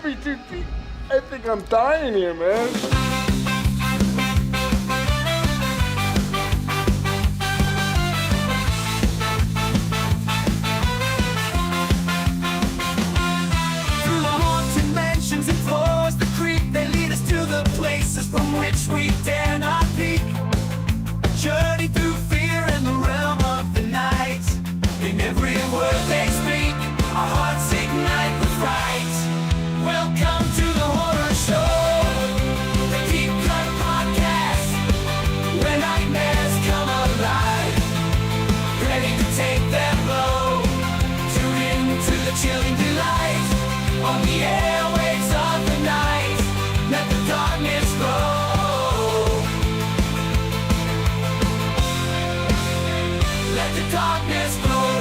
happy to. I think I'm dying here, man. Through the haunted mansions and floors, the creep, they lead us to the places from which we dare not peek. A journey through fear and the realm of the night. In every word they speak, our hearts ignite with fright. Welcome to the horror show, the Deep Cut Podcast, where nightmares come alive, ready to take their blow. Tune in to the chilling delight on the airwaves of the night. Let the darkness grow. Let the darkness grow.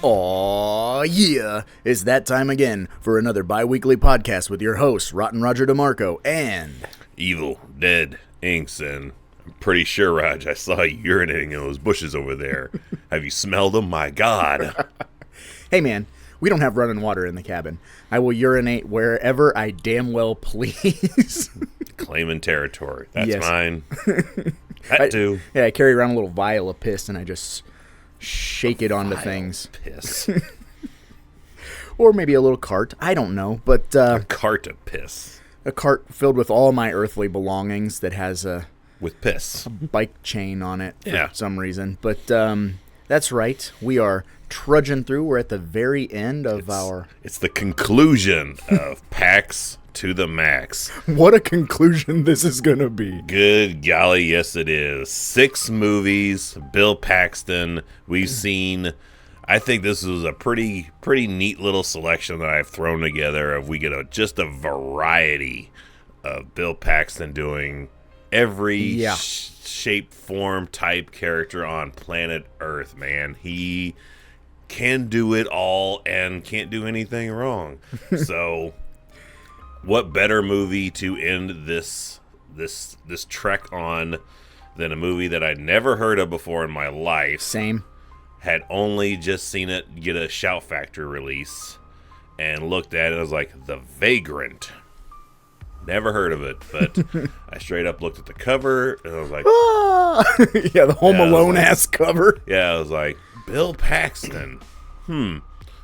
Aw, yeah, it's that time again for another bi-weekly podcast with your hosts, Rotten Roger DeMarco and... Evil Dead Inks, and I'm pretty sure, Raj, I saw you urinating in those bushes over there. Have you smelled them? My God. Hey man, we don't have running water in the cabin. I will urinate wherever I damn well please. Claiming territory. That's Yes. mine. That too. Yeah, I carry around a little vial of piss and I just shake it onto things. Piss. Or maybe a little cart, I don't know, but A cart of piss. a cart filled with all my earthly belongings that has a With piss. bike chain on it for Yeah. some reason. But that's right. We are trudging through. We're at the very end of our... It's the conclusion of Pax to the Max. What a conclusion this is going to be. Good golly, yes it is. 6 movies, Bill Paxton. We've seen... I think this was a pretty neat little selection that I've thrown together. Of we get just a variety of Bill Paxton doing every shape, form, type character on planet Earth, man. He can do it all and can't do anything wrong. So, what better movie to end this trek on than a movie that I'd never heard of before in my life? Same. Had only just seen it get a Shout Factory release and looked at it. I was like, The Vagrant. Never heard of it, but I straight up looked at the cover and I was like, Yeah, the Home Yeah, I was Alone like- ass cover. yeah, I was like, Bill Paxton.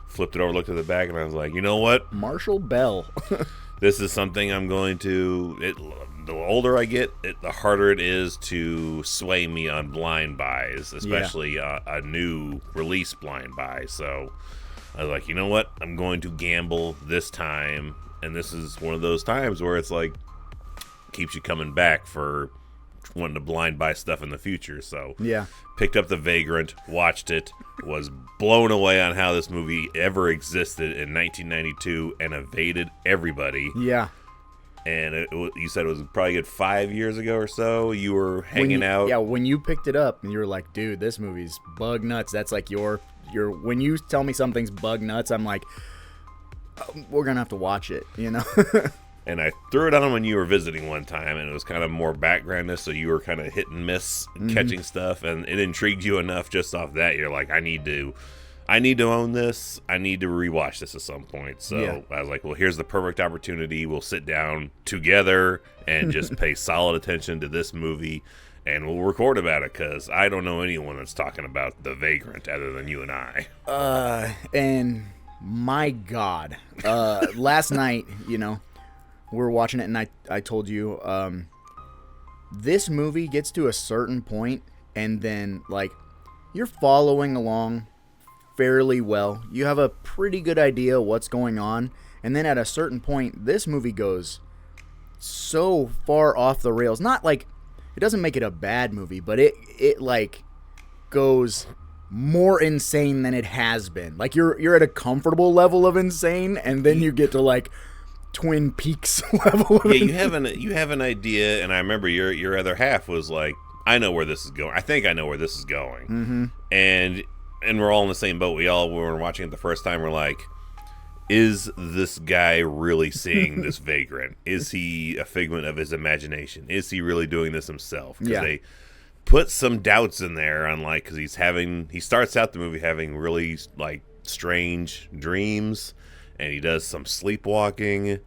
Flipped it over, looked at the back, and I was like, you know what? Marshall Bell. This is something I'm going to... the older I get, the harder it is to sway me on blind buys, especially a new release blind buy. So I was like, you know what? I'm going to gamble this time. And this is one of those times where it's like, keeps you coming back for wanting to blind buy stuff in the future. So Yeah. picked up The Vagrant, watched it, was blown away on how this movie ever existed in 1992 and evaded everybody. Yeah. And you said it was probably a good 5 years ago or so. You were hanging out. Yeah, when you picked it up and you were like, dude, this movie's bug nuts. That's like your when you tell me something's bug nuts, I'm like, we're going to have to watch it, you know? And I threw it on when you were visiting one time, and it was kind of more backgroundist, so you were kind of hit and miss catching stuff, and it intrigued you enough just off that. You're like, I need to own this. I need to rewatch this at some point. So Yeah. I was like, well, here's the perfect opportunity. We'll sit down together and just pay solid attention to this movie, and we'll record about it, because I don't know anyone that's talking about The Vagrant other than you and I. And my God, last night, you know, we were watching it and I told you, this movie gets to a certain point and then like you're following along fairly well. You have a pretty good idea what's going on. And then at a certain point, this movie goes so far off the rails. Not like, it doesn't make it a bad movie, but it like goes more insane than it has been. Like you're at a comfortable level of insane, and then you get to like Twin Peaks level of Yeah, you have an idea, and I remember your other half was like, I know where this is going. I think I know where this is going. Mm-hmm. And we're all in the same boat. We were watching it the first time. We're like, is this guy really seeing this Vagrant? Is he a figment of his imagination? Is he really doing this himself? Yeah. Because put some doubts in there on like because he starts out the movie having really like strange dreams, and he does some sleepwalking, and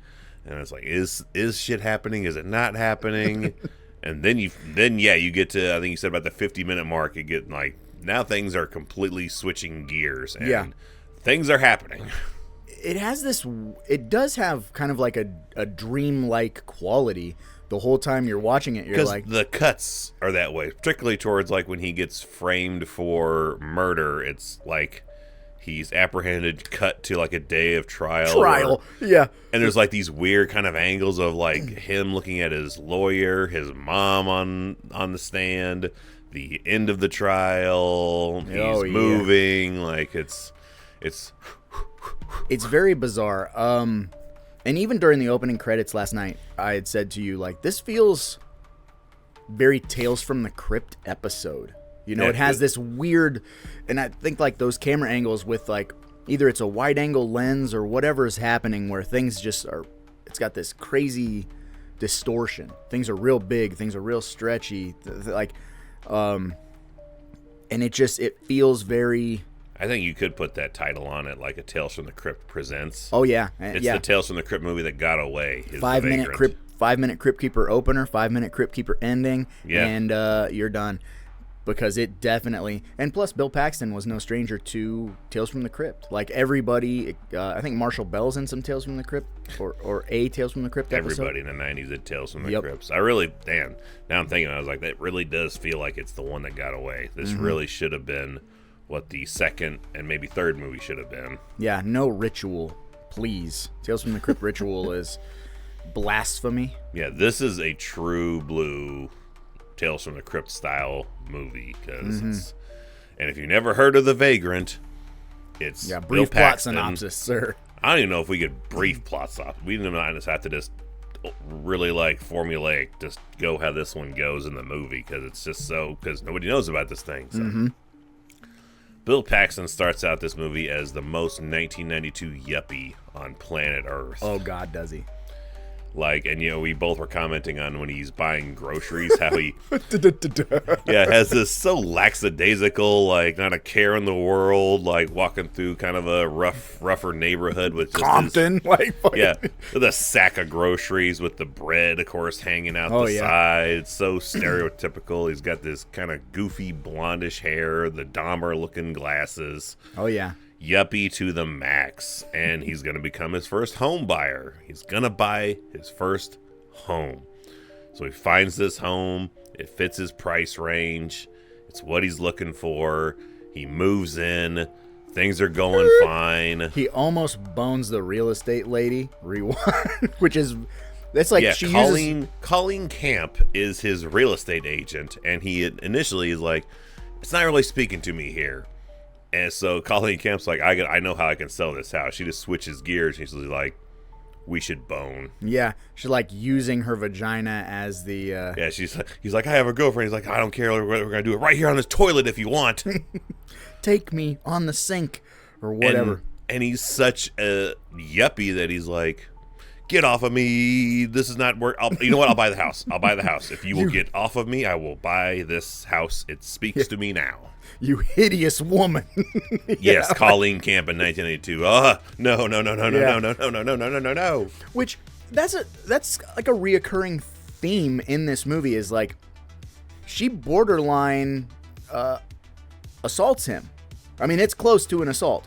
it's like is shit happening? Is it not happening? And then you get to, I think you said about the 50-minute mark, you get like now things are completely switching gears and things are happening. It does have kind of like a dream-like quality. The whole time you're watching it, you're like... the cuts are that way, particularly towards like when he gets framed for murder. It's like he's apprehended, cut to like a day of trial. Yeah. And there's like these weird kind of angles of like him looking at his lawyer, his mom on the stand, the end of the trial. He's moving. Like it's very bizarre. And even during the opening credits last night, I had said to you, like, this feels very Tales from the Crypt episode. You know, it has this weird, and I think, like, those camera angles with, like, either it's a wide-angle lens or whatever is happening where things just are, it's got this crazy distortion. Things are real big. Things are real stretchy. Like, and it feels very... I think you could put that title on it, like a Tales from the Crypt Presents. Oh, yeah. It's the Tales from the Crypt movie that got away. 5-minute Crypt Keeper opener, 5-minute Crypt Keeper ending, and you're done. Because it definitely... And plus, Bill Paxton was no stranger to Tales from the Crypt. Like, everybody... I think Marshall Bell's in some Tales from the Crypt, or a Tales from the Crypt episode. Everybody in the 90s did Tales from the Crypts. I really... Damn. Now I'm thinking, I was like, that really does feel like it's the one that got away. This really should have been... what the second and maybe third movie should have been. Yeah, no ritual, please. Tales from the Crypt ritual is blasphemy. Yeah, this is a true blue Tales from the Crypt style movie because it's, and if you've never heard of The Vagrant, it's brief plot synopsis, sir. I don't even know if we could brief plots off. We didn't have to just really like formulaic, just go how this one goes in the movie because it's just because nobody knows about this thing. So. Bill Paxton starts out this movie as the most 1992 yuppie on planet Earth. Oh, God, does he? Like, and you know, we both were commenting on when he's buying groceries, how he has this so lackadaisical, like not a care in the world, like walking through kind of a rougher neighborhood with just Compton, with a sack of groceries with the bread, of course, hanging out the side. It's so stereotypical. He's got this kind of goofy blondish hair, the Dahmer-looking glasses. Oh yeah. Yuppie to the max, and he's going to become his first home buyer. He's going to buy his first home. So he finds this home. It fits his price range. It's what he's looking for. He moves in. Things are going fine. He almost bones the real estate lady. Which is... That's like Colleen Camp is his real estate agent, and he initially is like, it's not really speaking to me here. And so Colleen Camp's like, I know how I can sell this house. She just switches gears. She's like, we should bone. Yeah, she's like using her vagina as the. He's like, I have a girlfriend. He's like, I don't care. We're gonna do it right here on this toilet if you want. Take me on the sink or whatever. And he's such a yuppie that he's like, get off of me. This is not work. You know what? I'll buy the house. I'll buy the house. If you will get off of me, I will buy this house. It speaks to me now. You hideous woman. Yes, Colleen Camp in 1982. No. Which that's like a reoccurring theme in this movie is like she borderline assaults him. I mean, it's close to an assault.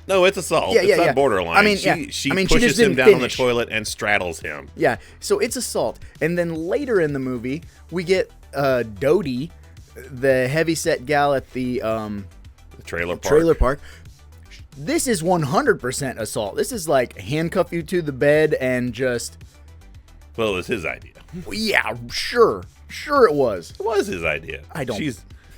No, it's assault. It's not borderline. I mean, she pushes him down on the toilet and straddles him. Yeah, so it's assault. And then later in the movie, we get Dodie, the heavyset gal at the trailer park. This is 100% assault. This is like handcuff you to the bed and just... Well, it was his idea. Yeah, sure it was. It was his idea. I don't...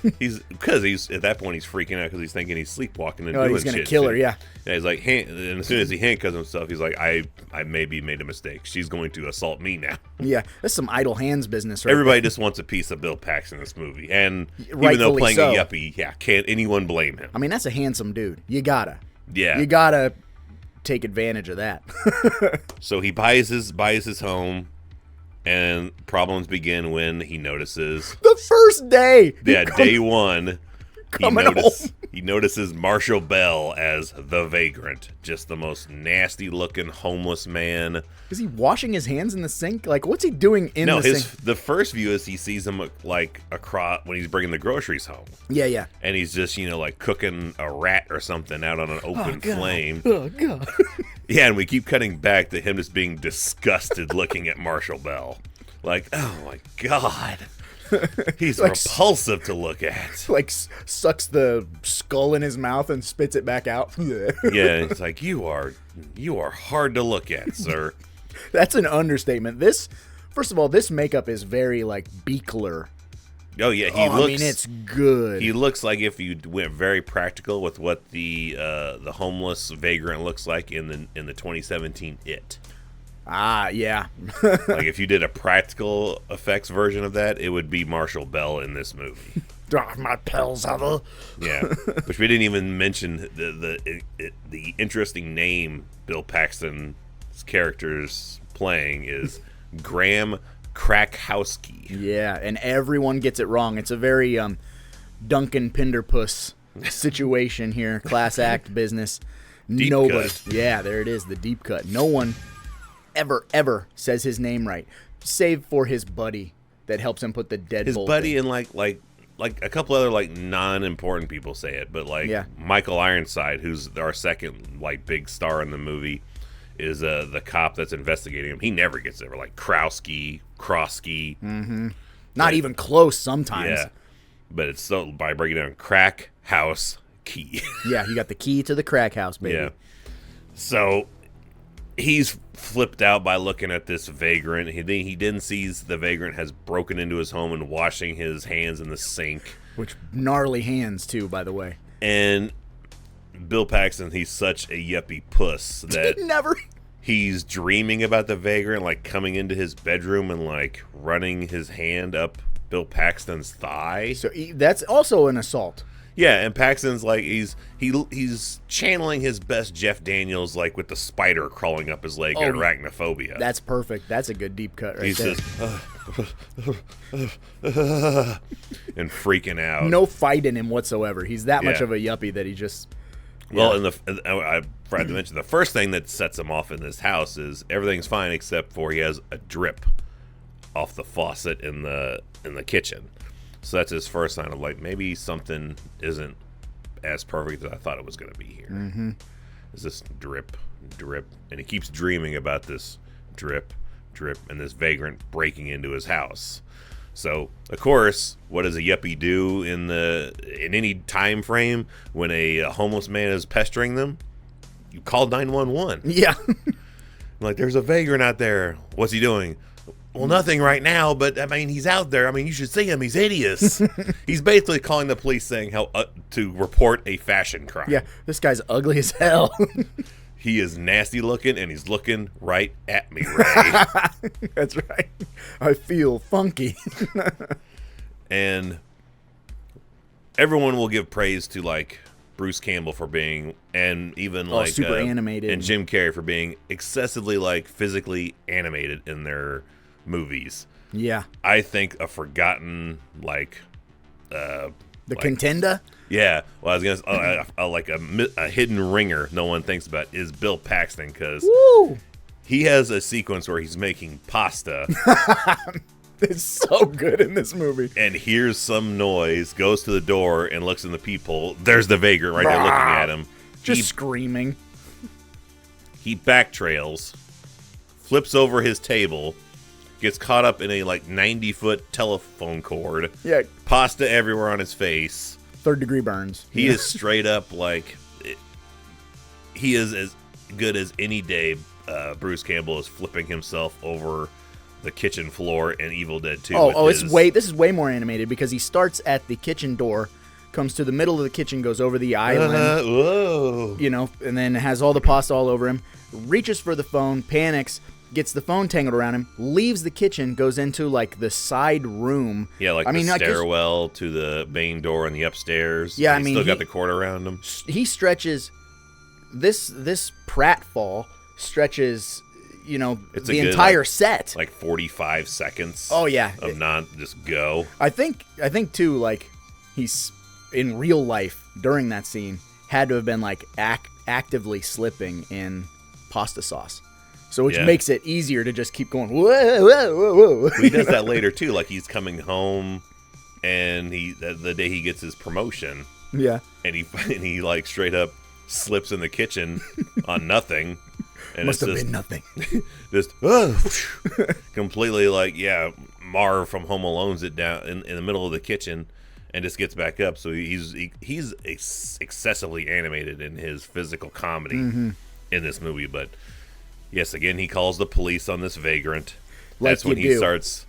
Because he's at that point he's freaking out because he's thinking he's sleepwalking and doing shit. He's gonna kill her, yeah. He's like, and as soon as he handcuffs himself, he's like, I maybe made a mistake. She's going to assault me now. Yeah, that's some idle hands business, right? Everybody just wants a piece of Bill Paxton in this movie, and even though playing a yuppie, can't anyone blame him? I mean, that's a handsome dude. You gotta take advantage of that. So he buys his home. And problems begin when he notices. The first day. Yeah, day one. Coming He notices Marshall Bell as the Vagrant, just the most nasty looking homeless man. Is he washing his hands in the sink? Like, what's he doing in the sink? The first view is he sees him like across when he's bringing the groceries home. Yeah. And he's just, like cooking a rat or something out on an open flame. Oh, God. Yeah, and we keep cutting back to him just being disgusted looking at Marshall Bell. Like, oh my God. He's like, repulsive to look at. Like, sucks the skull in his mouth and spits it back out. Yeah, it's like, you are hard to look at, sir. That's an understatement. First of all, this makeup is very, like, Beekler. Oh, yeah, I mean, it's good. He looks like if you went very practical with what the homeless vagrant looks like in the 2017 It. Ah, yeah. Like, if you did a practical effects version of that, it would be Marshall Bell in this movie. My pals other. Yeah, which we didn't even mention the interesting name Bill Paxton's character's playing is Graham Krakowski. Yeah, and everyone gets it wrong. It's a very Duncan Pinderpuss situation here. Class act business. Deep Nobody. cut. Yeah, there it is, the deep cut. No one ever says his name right, save for his buddy that helps him put the deadbolt. His buddy in. and like a couple other like non-important people say it, but like Yeah. Michael Ironside, who's our second like big star in the movie, is the cop that's investigating him. He never gets it. Like Krowski. Not even close sometimes. Yeah, but it's so by breaking down crack house key. Yeah, he got the key to the crack house, baby. Yeah. So he's flipped out by looking at this vagrant. He then sees the vagrant has broken into his home and washing his hands in the sink. Which gnarly hands too, by the way. And Bill Paxton, he's such a yuppie puss that Never. he's dreaming about the vagrant, like coming into his bedroom and like running his hand up Bill Paxton's thigh. So that's also an assault. Yeah, and Paxton's like he's channeling his best Jeff Daniels, like with the spider crawling up his leg, Oh, arachnophobia. That's perfect. That's a good deep cut right He's there. just and freaking out. No fight in him whatsoever. He's that much Yeah. of a yuppie that he just. Well, and I forgot to mention the first thing that sets him off in this house is everything's fine except for he has a drip off the faucet in the kitchen. So that's his first sign of like maybe something isn't as perfect as I thought it was going to be here. Mm-hmm. Is this drip, and he keeps dreaming about this drip, and this vagrant breaking into his house. So of course, what does a yuppie do in any time frame when a homeless man is pestering them? You call 911. Yeah. Like, there's a vagrant out there. What's he doing? Well, nothing right now, but I mean, he's out there. I mean, you should see him. He's hideous. He's basically calling the police saying how to report a fashion crime. Yeah. This guy's ugly as hell. He is nasty looking, and he's looking right at me, Ray. That's right. I feel funky. And everyone will give praise to like Bruce Campbell for being, and even like super animated, and Jim Carrey for being excessively like physically animated in their movies. Yeah. I think a forgotten like The contender? yeah. Well, I was gonna like a hidden ringer no one thinks about is Bill Paxton, because Woo! he has a sequence where he's making pasta. It's so good in this movie. And hears some noise, goes to the door and looks in the peephole. There's the vagrant right there looking at him. Just screaming. He backtrails, flips over his table, gets caught up in a like 90-foot telephone cord. Yeah. Pasta everywhere on his face. Third-degree burns. He is straight up like he is as good as any day. Bruce Campbell is flipping himself over the kitchen floor in Evil Dead 2. This is way more animated because he starts at the kitchen door, comes to the middle of the kitchen, goes over the island, whoa, and then has all the pasta all over him, reaches for the phone, panics, gets the phone tangled around him, leaves the kitchen, goes into like the side room. Yeah, like the stairwell to the main door and the upstairs. Yeah, He's still got the cord around him. He stretches this pratfall stretches, It's the a good, entire set. like 45 seconds. Oh yeah, of just go. I think too, like, he's in real life during that scene had to have been like actively slipping in pasta sauce, so which makes it easier to just keep going. Whoa, whoa, whoa, whoa. He does that later too. Like he's coming home, and the day he gets his promotion. Yeah, and he like straight up slips in the kitchen on nothing. And must have been nothing. Just completely like Marv from Home Alone's it down in the middle of the kitchen, and just gets back up. So he's excessively animated in his physical comedy in this movie. But yes, again, he calls the police on this vagrant. That's when he starts.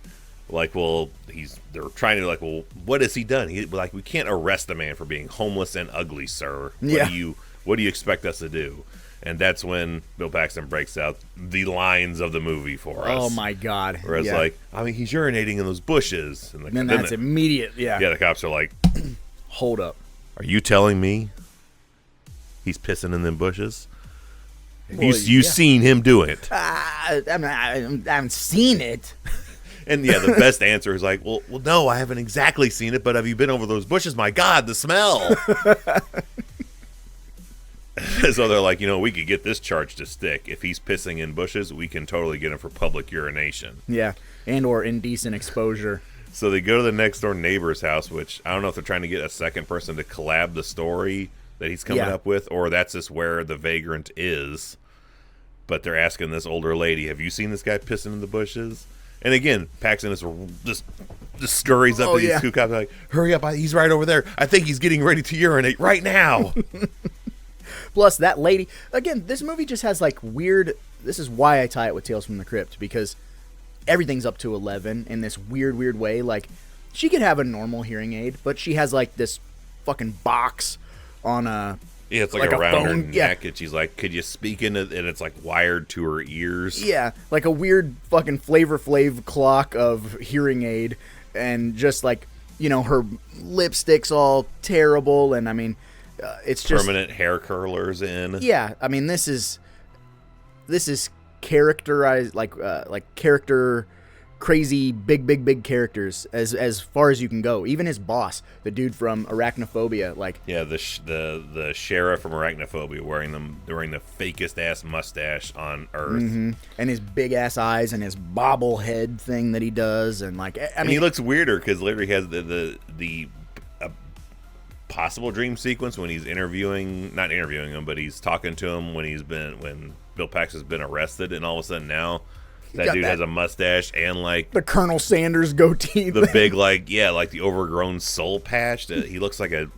Like, they're trying to like, well, what has he done? We can't arrest a man for being homeless and ugly, sir. What do you expect us to do? And that's when Bill Paxton breaks out the lines of the movie for us. Oh my God! Where it's like, I mean, he's urinating in those bushes, and then that's immediate. Yeah. The cops are like, hold up. Are you telling me he's pissing in them bushes? Well, you seen him do it? I haven't seen it. And the best answer is like, well, no, I haven't exactly seen it, but have you been over those bushes? My God, the smell. So they're like, we could get this charge to stick. If he's pissing in bushes, we can totally get him for public urination. Yeah, and or indecent exposure. So they go to the next door neighbor's house, which I don't know if they're trying to get a second person to collab the story that he's coming up with, or that's just where the vagrant is. But they're asking this older lady, have you seen this guy pissing in the bushes? And again, Paxton is just scurries up to these two cops like, hurry up, he's right over there. I think he's getting ready to urinate right now. Plus, that lady, again, this movie just has like weird, this is why I tie it with Tales from the Crypt, because everything's up to 11 in this weird way. Like, she could have a normal hearing aid, but she has like this fucking box on a... Yeah, it's like around her neck, and she's like, could you speak in it? And it's like wired to her ears. Yeah, like a weird fucking Flavor Flav clock of hearing aid, and just like, her lipstick's all terrible, and I mean... it's just permanent hair curlers in. Yeah, I mean this is characterized like character crazy big characters as far as you can go. Even his boss, the dude from Arachnophobia, like the sheriff from Arachnophobia wearing the fakest ass mustache on earth, and his big ass eyes and his bobblehead thing that he does, and like I mean he looks weirder because literally has the possible dream sequence when he's not interviewing him, but he's talking to him when Bill Paxton's been arrested, and all of a sudden now that dude has a mustache and like the Colonel Sanders goatee, the big like the overgrown soul patch. He looks like a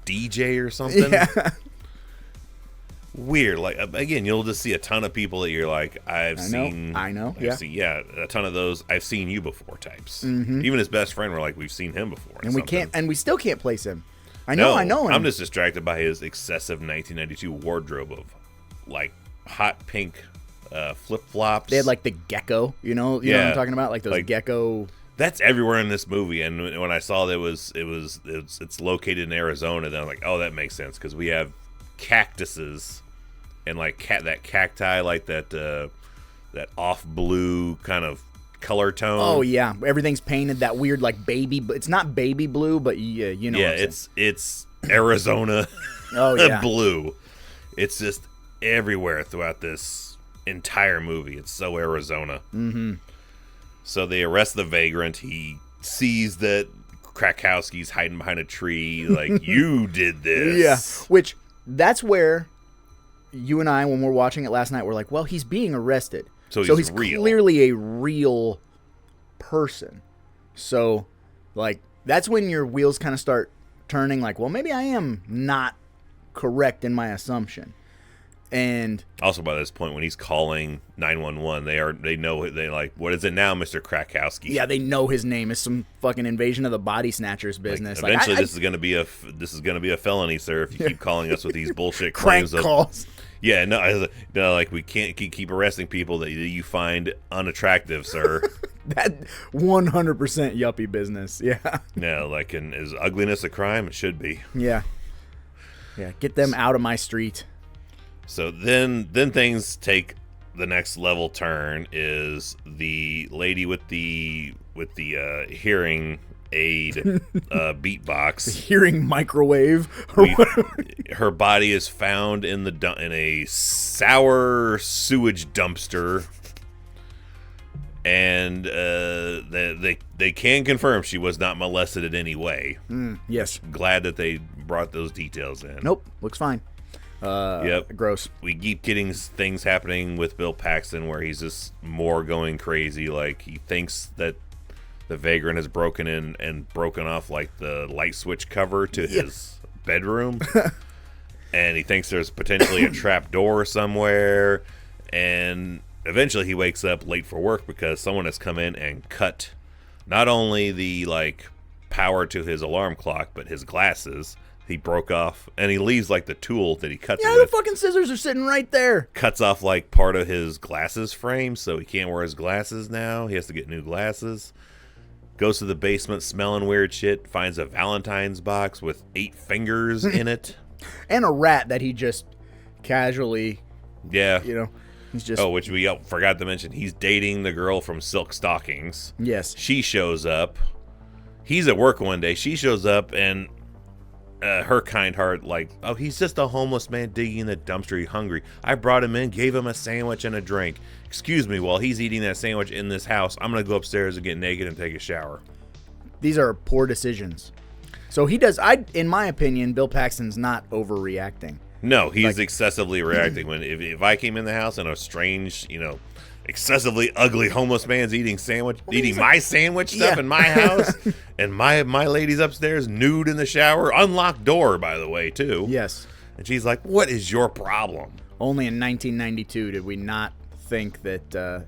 DJ or something. Yeah. Weird. Like again, you'll just see a ton of people that you're like, I know. A ton of those I've seen you before types. Even his best friend, we're like, we've seen him before, and we still can't place him. I know him. I'm just distracted by his excessive 1992 wardrobe of like hot pink flip flops. They had like the gecko, you know what I'm talking about, like those gecko. That's everywhere in this movie. And when I saw that it's located in Arizona, then I'm like, oh, that makes sense because we have cactuses and like that cacti, like that off blue kind of color tone. Oh yeah, everything's painted that weird like baby, but it's not baby blue, but you know. Yeah, it's Arizona. Oh yeah, blue. It's just everywhere throughout this entire movie. It's so Arizona. So they arrest the vagrant. He sees that Krakowski's hiding behind a tree. Like, you did this. Yeah, which that's where you and I, when we're watching it last night, we're like, well, he's being arrested. So he's real. Clearly a real person. So, like, that's when your wheels kind of start turning. Like, well, maybe I am not correct in my assumption. And also by this point, when he's calling 911, they know what is it now, Mr. Krakowski? Yeah, they know his name is some fucking Invasion of the Body Snatchers business. Like, eventually, this is going to be a felony, sir, if you keep calling us with these bullshit claims crank calls. Yeah, no, like we can't keep arresting people that you find unattractive, sir. That 100% yuppie business. Yeah. No, like, is ugliness a crime? It should be. Yeah. Yeah, get them out of my street. So then things take the next level turn is the lady with the hearing aid beatbox. Hearing microwave. Her body is found in a sour sewage dumpster, and they can confirm she was not molested in any way. Yes. Glad that they brought those details in. Nope. Looks fine. Yep. Gross. We keep getting things happening with Bill Paxton where he's just more going crazy. Like, he thinks that the Vagrant has broken in and broken off like the light switch cover to his bedroom. And he thinks there's potentially a trap door somewhere. And eventually he wakes up late for work because someone has come in and cut not only the like power to his alarm clock, but his glasses. He broke off, and he leaves like the tool that he cuts Yeah, with. the fucking scissors are sitting right there. Cuts off like part of his glasses frame, so he can't wear his glasses now. He has to get new glasses. Goes to the basement smelling weird shit. Finds a Valentine's box with 8 fingers in it. And a rat that he just casually, Yeah. he's just... Oh, which we forgot to mention. He's dating the girl from Silk Stockings. Yes. She shows up. He's at work one day. She shows up, and her kind heart, like, oh, he's just a homeless man digging in the dumpster. He's hungry. I brought him in, gave him a sandwich and a drink. Excuse me, while he's eating that sandwich in this house, I'm going to go upstairs and get naked and take a shower. These are poor decisions. So he does, in my opinion, Bill Paxton's not overreacting. No, he's excessively reacting. When if I came in the house and a strange, excessively ugly homeless man's eating my sandwich stuff in my house, and my lady's upstairs nude in the shower, unlocked door, by the way, too. Yes. And she's like, what is your problem? Only in 1992 did we not think that,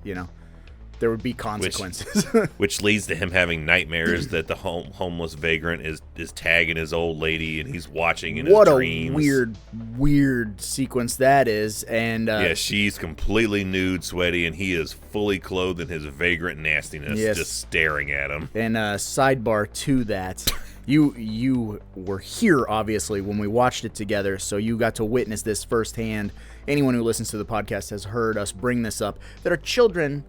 there would be consequences. Which leads to him having nightmares that the homeless vagrant is tagging his old lady, and he's watching in his dreams. What a weird sequence that is. And yeah, she's completely nude, sweaty, and he is fully clothed in his vagrant nastiness, just staring at him. And sidebar to that, you were here, obviously, when we watched it together, so you got to witness this firsthand. Anyone who listens to the podcast has heard us bring this up. That are children...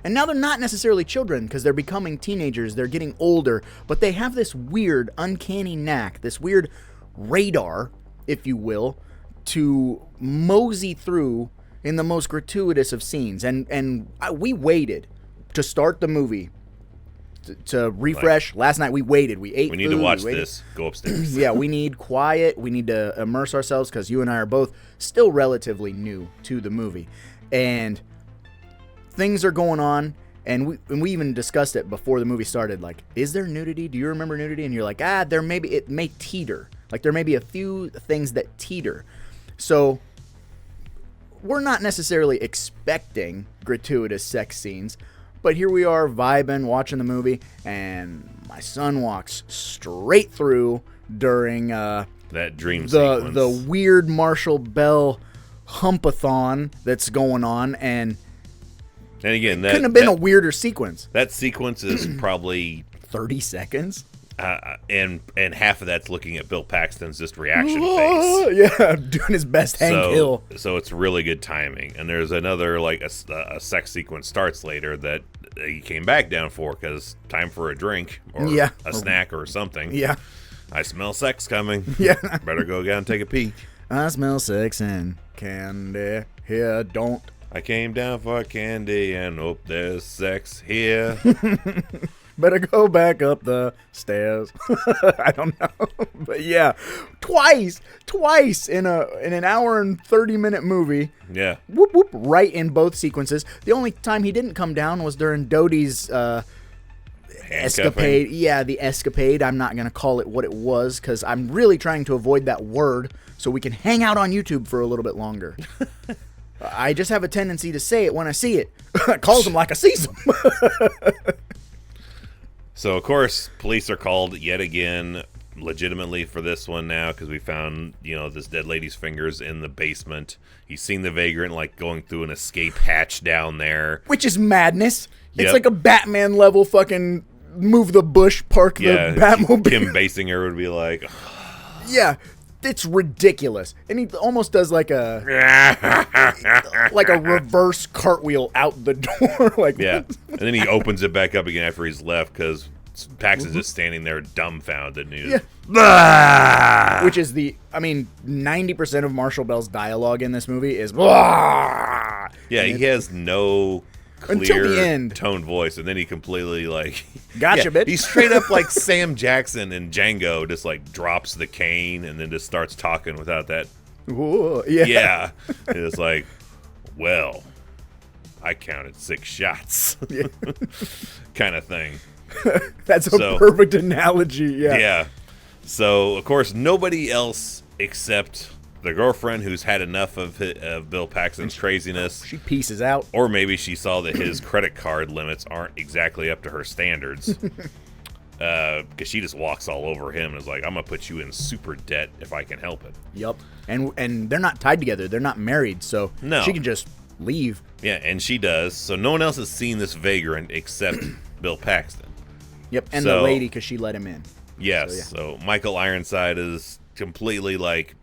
And now they're not necessarily children because they're becoming teenagers. They're getting older. But they have this weird, uncanny knack, this weird radar, if you will, to mosey through in the most gratuitous of scenes. And we waited to start the movie to refresh. Last night we waited. We ate food. We need to watch this. Go upstairs. Yeah, we need quiet. We need to immerse ourselves because you and I are both still relatively new to the movie. And... things are going on, and we even discussed it before the movie started. Like, is there nudity? Do you remember nudity? And you're like, it may teeter. Like, there may be a few things that teeter. So, we're not necessarily expecting gratuitous sex scenes, but here we are vibing, watching the movie, and my son walks straight through during that dream sequence. The weird Marshall Bell humpathon that's going on, and again, couldn't have been a weirder sequence. That sequence is probably 30 seconds, and half of that's looking at Bill Paxton's just reaction face. Yeah, doing his best Hank Hill. So it's really good timing. And there's another like a sex sequence starts later that he came back down for because time for a drink or a snack or something. Yeah, I smell sex coming. Yeah, better go down and take a peek. I smell sex and candy here. Don't. I came down for candy and hope there's sex here. Better go back up the stairs. I don't know. But yeah, twice in an hour and 30-minute movie. Yeah. Whoop, whoop, right in both sequences. The only time he didn't come down was during Dodie's escapade. Yeah, the escapade. I'm not going to call it what it was because I'm really trying to avoid that word so we can hang out on YouTube for a little bit longer. I just have a tendency to say it when I see it. I calls them like I see them. So, of course, police are called yet again, legitimately for this one now, because we found, this dead lady's fingers in the basement. He's seen the vagrant, going through an escape hatch down there. Which is madness. Yep. It's like a Batman level fucking move the bush, park the Batmobile. Kim Basinger would be like... Yeah. it's ridiculous. And he almost does like a reverse cartwheel out the door. Like, Yeah. And then he opens it back up again after he's left because Paxton's just standing there dumbfounded. And he just, which is 90% of Marshall Bell's dialogue in this movie is "Blah!" Yeah, he has no until the clear end tone voice, and then he completely Gotcha, bitch. He's straight up like Sam Jackson in Django, just like drops the cane and then just starts talking without that. Ooh, yeah. And it's like, well, I counted 6 shots, kind of thing. That's a perfect analogy. Yeah. So of course nobody else except the girlfriend who's had enough of Bill Paxton's craziness. She pieces out. Or maybe she saw that his credit card limits aren't exactly up to her standards. Because she just walks all over him and is like, I'm going to put you in super debt if I can help it. Yep. And they're not tied together. They're not married. So she can just leave. Yeah, and she does. So no one else has seen this vagrant except Bill Paxton. Yep. And the lady, because she let him in. Yes. So Michael Ironside is completely like,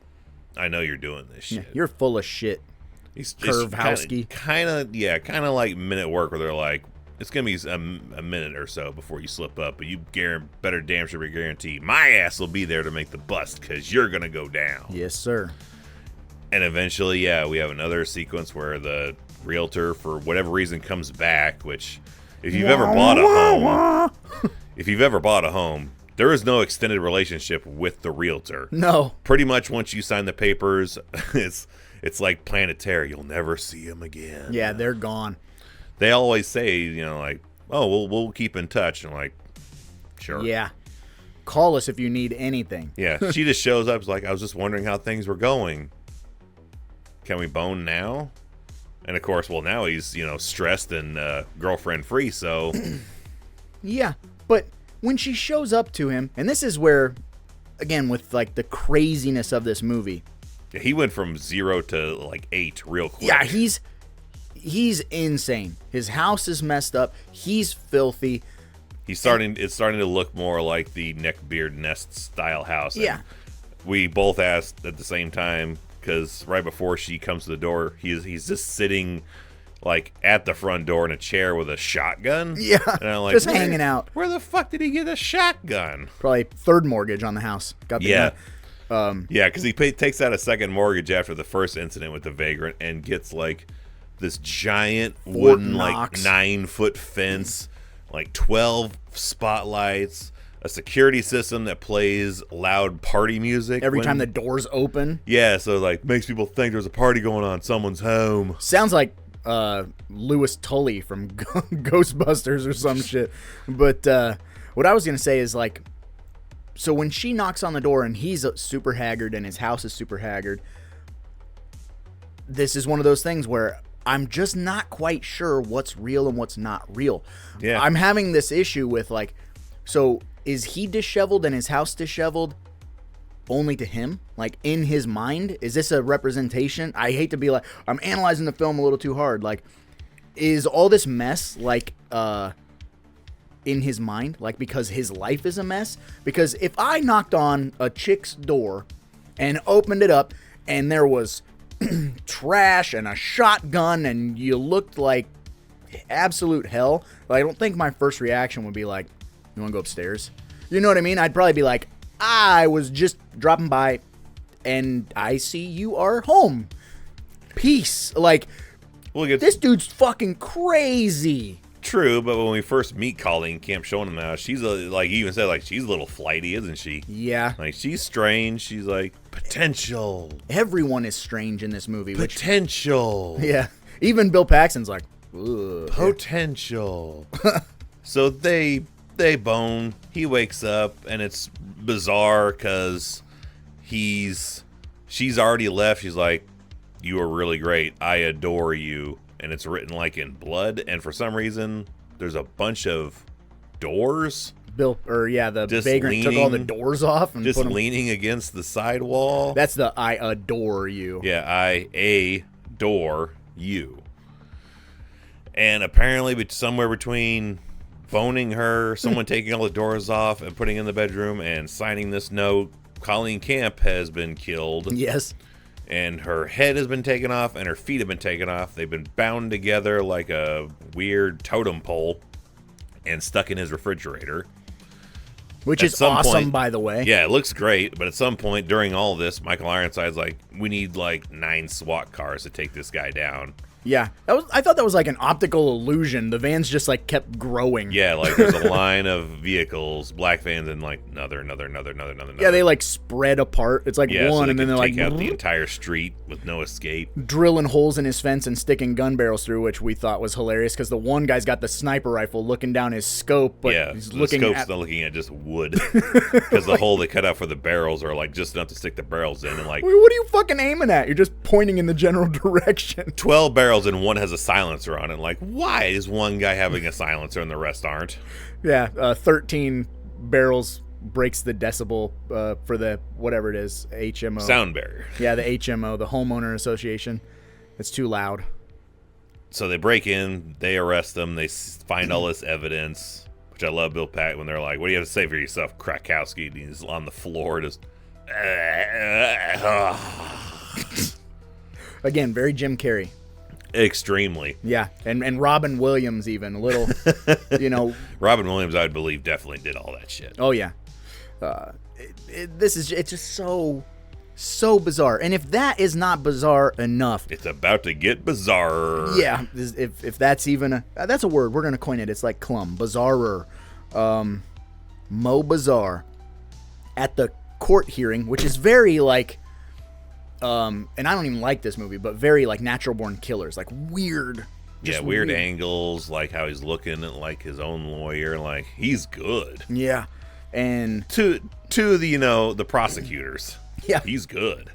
I know you're doing this shit. Yeah, you're full of shit. He's Curvehowski. Kind of like Men at Work, where they're like, it's gonna be a minute or so before you slip up, but you better damn sure guarantee my ass will be there to make the bust because you're gonna go down. Yes, sir. And eventually, we have another sequence where the realtor, for whatever reason, comes back. Which, if you've ever bought a home, there is no extended relationship with the realtor. No. Pretty much once you sign the papers, it's like Planetary. You'll never see him again. Yeah, they're gone. They always say, like, oh, we'll keep in touch. And I'm like, sure. Yeah. Call us if you need anything. Yeah. She just shows up. It's like, I was just wondering how things were going. Can we bone now? And of course, now he's, stressed and girlfriend free. So. Yeah. But when she shows up to him, and this is where, again, with like the craziness of this movie. Yeah, he went from 0 to like 8 real quick. Yeah, he's insane. His house is messed up. He's filthy. It's starting to look more like the neckbeard nest style house. Yeah. And we both asked at the same time, because right before she comes to the door, he's just sitting like at the front door in a chair with a shotgun. Yeah, and I'm like, just hanging out. Where the fuck did he get a shotgun? Probably third mortgage on the house. Got the gun. Yeah, because he takes out a second mortgage after the first incident with the vagrant and gets like this giant wooden like 9-foot fence, like 12 spotlights, a security system that plays loud party music every time the doors open. Yeah, so like makes people think there's a party going on, someone's home. Sounds like Louis Tully from Ghostbusters or some shit. But what I was gonna say is like, so when she knocks on the door and he's super haggard and his house is super haggard, this is one of those things where I'm just not quite sure what's real and what's not real. Yeah, I'm having this issue with like, so is he disheveled and his house disheveled only to him? Like, in his mind? Is this a representation? I hate to be like, I'm analyzing the film a little too hard. Like, is all this mess, like, in his mind? Like, because his life is a mess? Because if I knocked on a chick's door and opened it up and there was trash and a shotgun and you looked like absolute hell, I don't think my first reaction would be like, you want to go upstairs? You know what I mean? I'd probably be like, I was just dropping by and I see you are home. Peace. Like, this dude's fucking crazy. True, but when we first meet Colleen Kemp, showing him now, she's like, you even said, like, she's a little flighty, isn't she? Yeah. Like, she's strange. She's like, potential. Everyone is strange in this movie. Potential. Yeah. Even Bill Paxton's like, ugh. Potential. So they bone. He wakes up, and it's bizarre because she's already left. She's like, you are really great. I adore you. And it's written like in blood. And for some reason, there's a bunch of doors. The vagrant took all the doors off and just put them leaning against the side wall. That's the I adore you. Yeah, I adore you. And apparently, somewhere between boning her, someone taking all the doors off and putting in the bedroom and signing this note, Colleen Camp has been killed. Yes. And her head has been taken off, and her feet have been taken off. They've been bound together like a weird totem pole and stuck in his refrigerator. Which At is some awesome, point- by the way. Yeah, it looks great, but at some point during all this, Michael Ironside's like, we need like 9 SWAT cars to take this guy down. Yeah. I thought that was like an optical illusion. The vans just like kept growing. Yeah, like there's a line of vehicles, black vans, and like another. Yeah, they like spread apart. It's like Yeah, one, so and then they're like take out the entire street with no escape. drilling holes in his fence and sticking gun barrels through, which we thought was hilarious because the one guy's got the sniper rifle looking down his scope, but Yeah, he's the looking scope's at not looking at just wood because the hole they cut out for the barrels are like just enough to stick the barrels in, and like What are you fucking aiming at? You're just pointing in the general direction. 12 barrels and one has a silencer on it. Like, why is one guy having a silencer and the rest aren't? Yeah, 13 barrels breaks the decibel for the whatever it is, HMO. Sound barrier. Yeah, the HMO, the homeowner association. It's too loud. So they break in, they arrest them, they find all this evidence, which I love Bill Paxton when they're like, what do you have to say for yourself, Krakowski? And he's on the floor just... Again, very Jim Carrey. Extremely. Yeah, and Robin Williams even a little, Robin Williams, I would believe, definitely did all that shit. Oh yeah, it's just so bizarre. And if that is not bizarre enough, It's about to get bizarre. yeah, if that's even that's a word, we're gonna coin it. It's like bizarrer, Mo Bizarre at the court hearing, which is very like. And I don't even like this movie, but very like Natural Born Killers, like weird. Yeah, weird angles, like how he's looking at like his own lawyer, like he's good. Yeah, and To the the prosecutors. Yeah. He's good.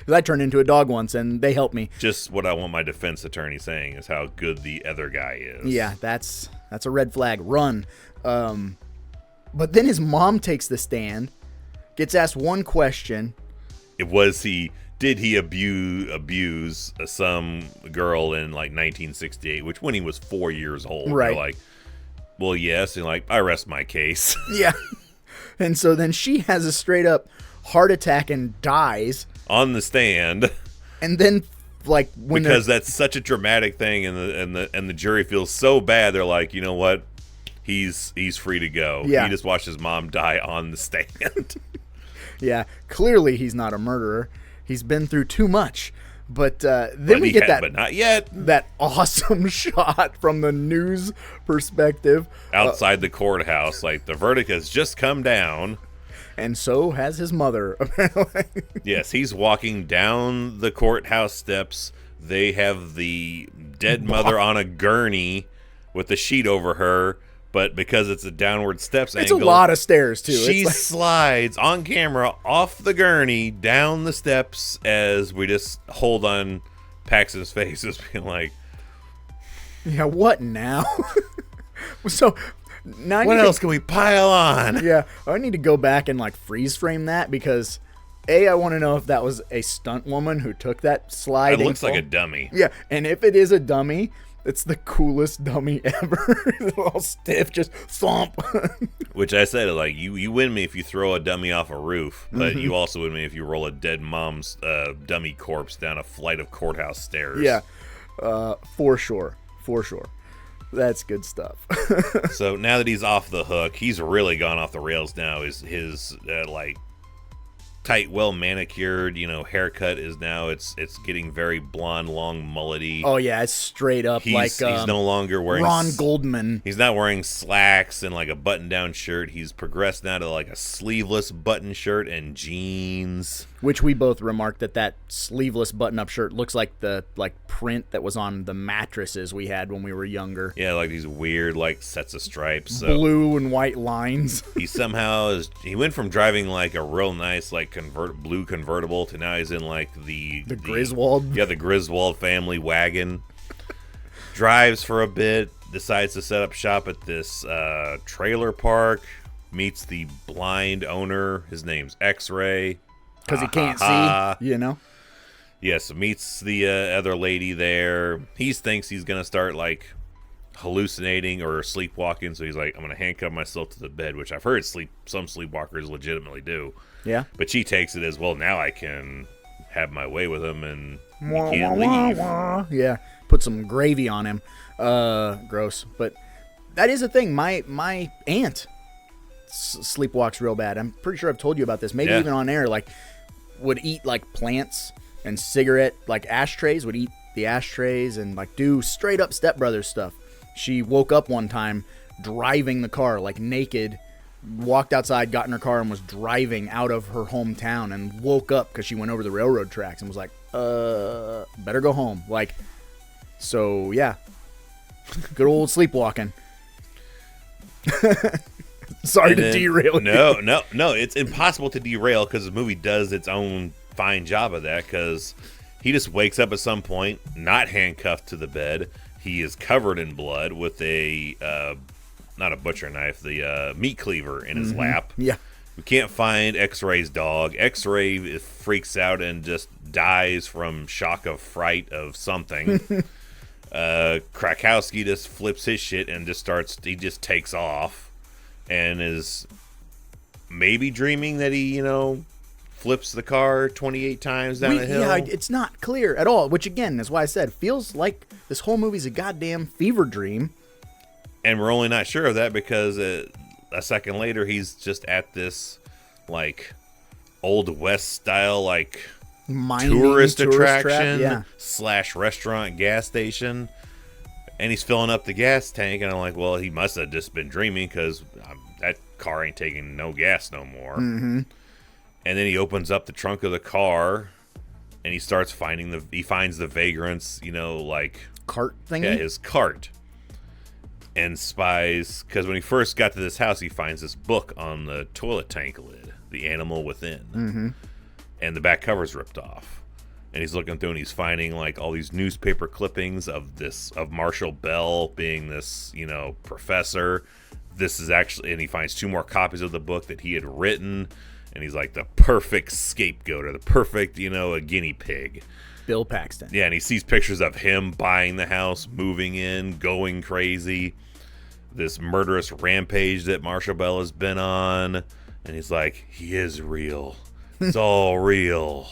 I turned into a dog once, and they helped me. Just what I want my defense attorney saying is how good the other guy is. Yeah, that's a red flag. Run. But then his mom takes the stand, gets asked one question. Did he abuse some girl in like 1968, which when he was 4 years old? Right. They're like, well, yes. And like, I rest my case. Yeah. And so then she has a straight up heart attack and dies. On the stand. And then like when because that's such a dramatic thing, and the jury feels so bad, they're like, you know what? He's free to go. Yeah. He just watched his mom die on the stand. Yeah, clearly he's not a murderer. He's been through too much. But then we get but not yet. that awesome shot from the news perspective. Outside the courthouse, like the verdict has just come down. And so has his mother, apparently. Yes, he's walking down the courthouse steps. They have the dead mother on a gurney with the sheet over her. But because it's a downward steps It's angle, a lot of stairs, too. she It's like, slides on camera off the gurney down the steps as we just hold on Paxton's face, just being like, yeah, what now? So now I what need to- else can we pile on? Yeah, I need to go back and like freeze frame that because I want to know if that was a stunt woman who took that slide. It looks like a dummy. Yeah, and if it is a dummy, it's the coolest dummy ever. All stiff, just thump. Which I said, like, you win me if you throw a dummy off a roof, but you also win me if you roll a dead mom's dummy corpse down a flight of courthouse stairs. Yeah, for sure. That's good stuff. So now that he's off the hook, he's really gone off the rails now. His like tight, well manicured, haircut is now it's getting very blonde, long, mullety. Oh yeah, it's straight up He's like no longer wearing Ron Goldman. He's not wearing slacks and like a button-down shirt. He's progressed now to like a sleeveless button shirt and jeans. Which we both remarked that sleeveless button-up shirt looks like the print that was on the mattresses we had when we were younger. Yeah, like these weird like sets of stripes. So Blue and white lines. he somehow he went from driving like a real nice like blue convertible to now he's in like the Griswold. Yeah, the Griswold family wagon. Drives for a bit, decides to set up shop at this trailer park. Meets the blind owner. His name's X-Ray. Because he can't see, Yes, meets the other lady there. He thinks he's going to start, like, hallucinating or sleepwalking, so he's like, I'm going to handcuff myself to the bed, which I've heard some sleepwalkers legitimately do. Yeah. But she takes it as, well, now I can have my way with him and you Wah, can't wah, leave. wah. Yeah. Put some gravy on him. Gross. But that is a thing. My aunt sleepwalks real bad. I'm pretty sure I've told you about this. Maybe even on air. Like, would eat like plants and cigarette like ashtrays. Would eat the ashtrays and like do straight up Step Brothers stuff. She woke up one time driving the car like naked. Walked outside, got in her car, and was driving out of her hometown, and woke up because she went over the railroad tracks and was like, better go home. Like, so yeah, good old sleepwalking. Sorry to derail you. No, it's impossible to derail because the movie does its own fine job of that, because he just wakes up at some point, not handcuffed to the bed. He is covered in blood with a not a butcher knife, the meat cleaver in his lap. Yeah. We can't find X-Ray's dog. X-Ray freaks out and just dies from shock of fright of something. Krakowski just flips his shit and he just takes off and is maybe dreaming that he, flips the car 28 times down a hill. Yeah, it's not clear at all, which again is why I said feels like this whole movie's a goddamn fever dream. And we're only not sure of that because a second later, he's just at this, like, Old West style, like, tourist attraction / restaurant gas station. And he's filling up the gas tank. And I'm like, well, he must have just been dreaming because that car ain't taking no gas no more. Mm-hmm. And then he opens up the trunk of the car and he starts he finds the Vagrant's, like, cart thingy? Yeah, his cart. And spies, because when he first got to this house, he finds this book on the toilet tank lid, The Animal Within. Mm-hmm. And the back cover's ripped off. And he's looking through and he's finding like all these newspaper clippings of Marshall Bell being this, professor. This is actually, and he finds 2 more copies of the book that he had written. And he's like the perfect scapegoat or the perfect, a guinea pig. Bill Paxton. Yeah, and he sees pictures of him buying the house, moving in, going crazy. This murderous rampage that Marshall Bell has been on. And he's like, he is real. It's all real.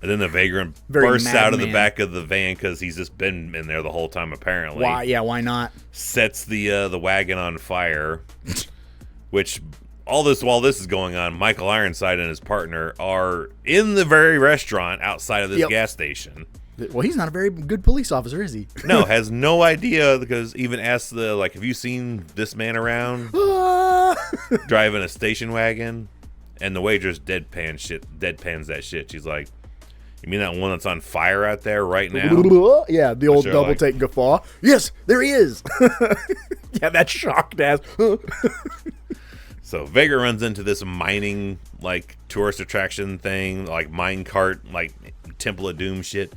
And then the Vagrant bursts out of the back of the van because he's just been in there the whole time, apparently. Why? Yeah, why not? Sets the wagon on fire. Which, while this is going on, Michael Ironside and his partner are in the very restaurant outside of this gas station. Well, he's not a very good police officer, is he? No, has no idea, because even asks have you seen this man around driving a station wagon? And the waitress deadpans that shit. She's like, you mean that one that's on fire out there right now? Yeah, the old double take guffaw. Yes, there he is. Yeah, that shocked ass. So Vega runs into this mining, like, tourist attraction thing, like mine cart, like Temple of Doom shit.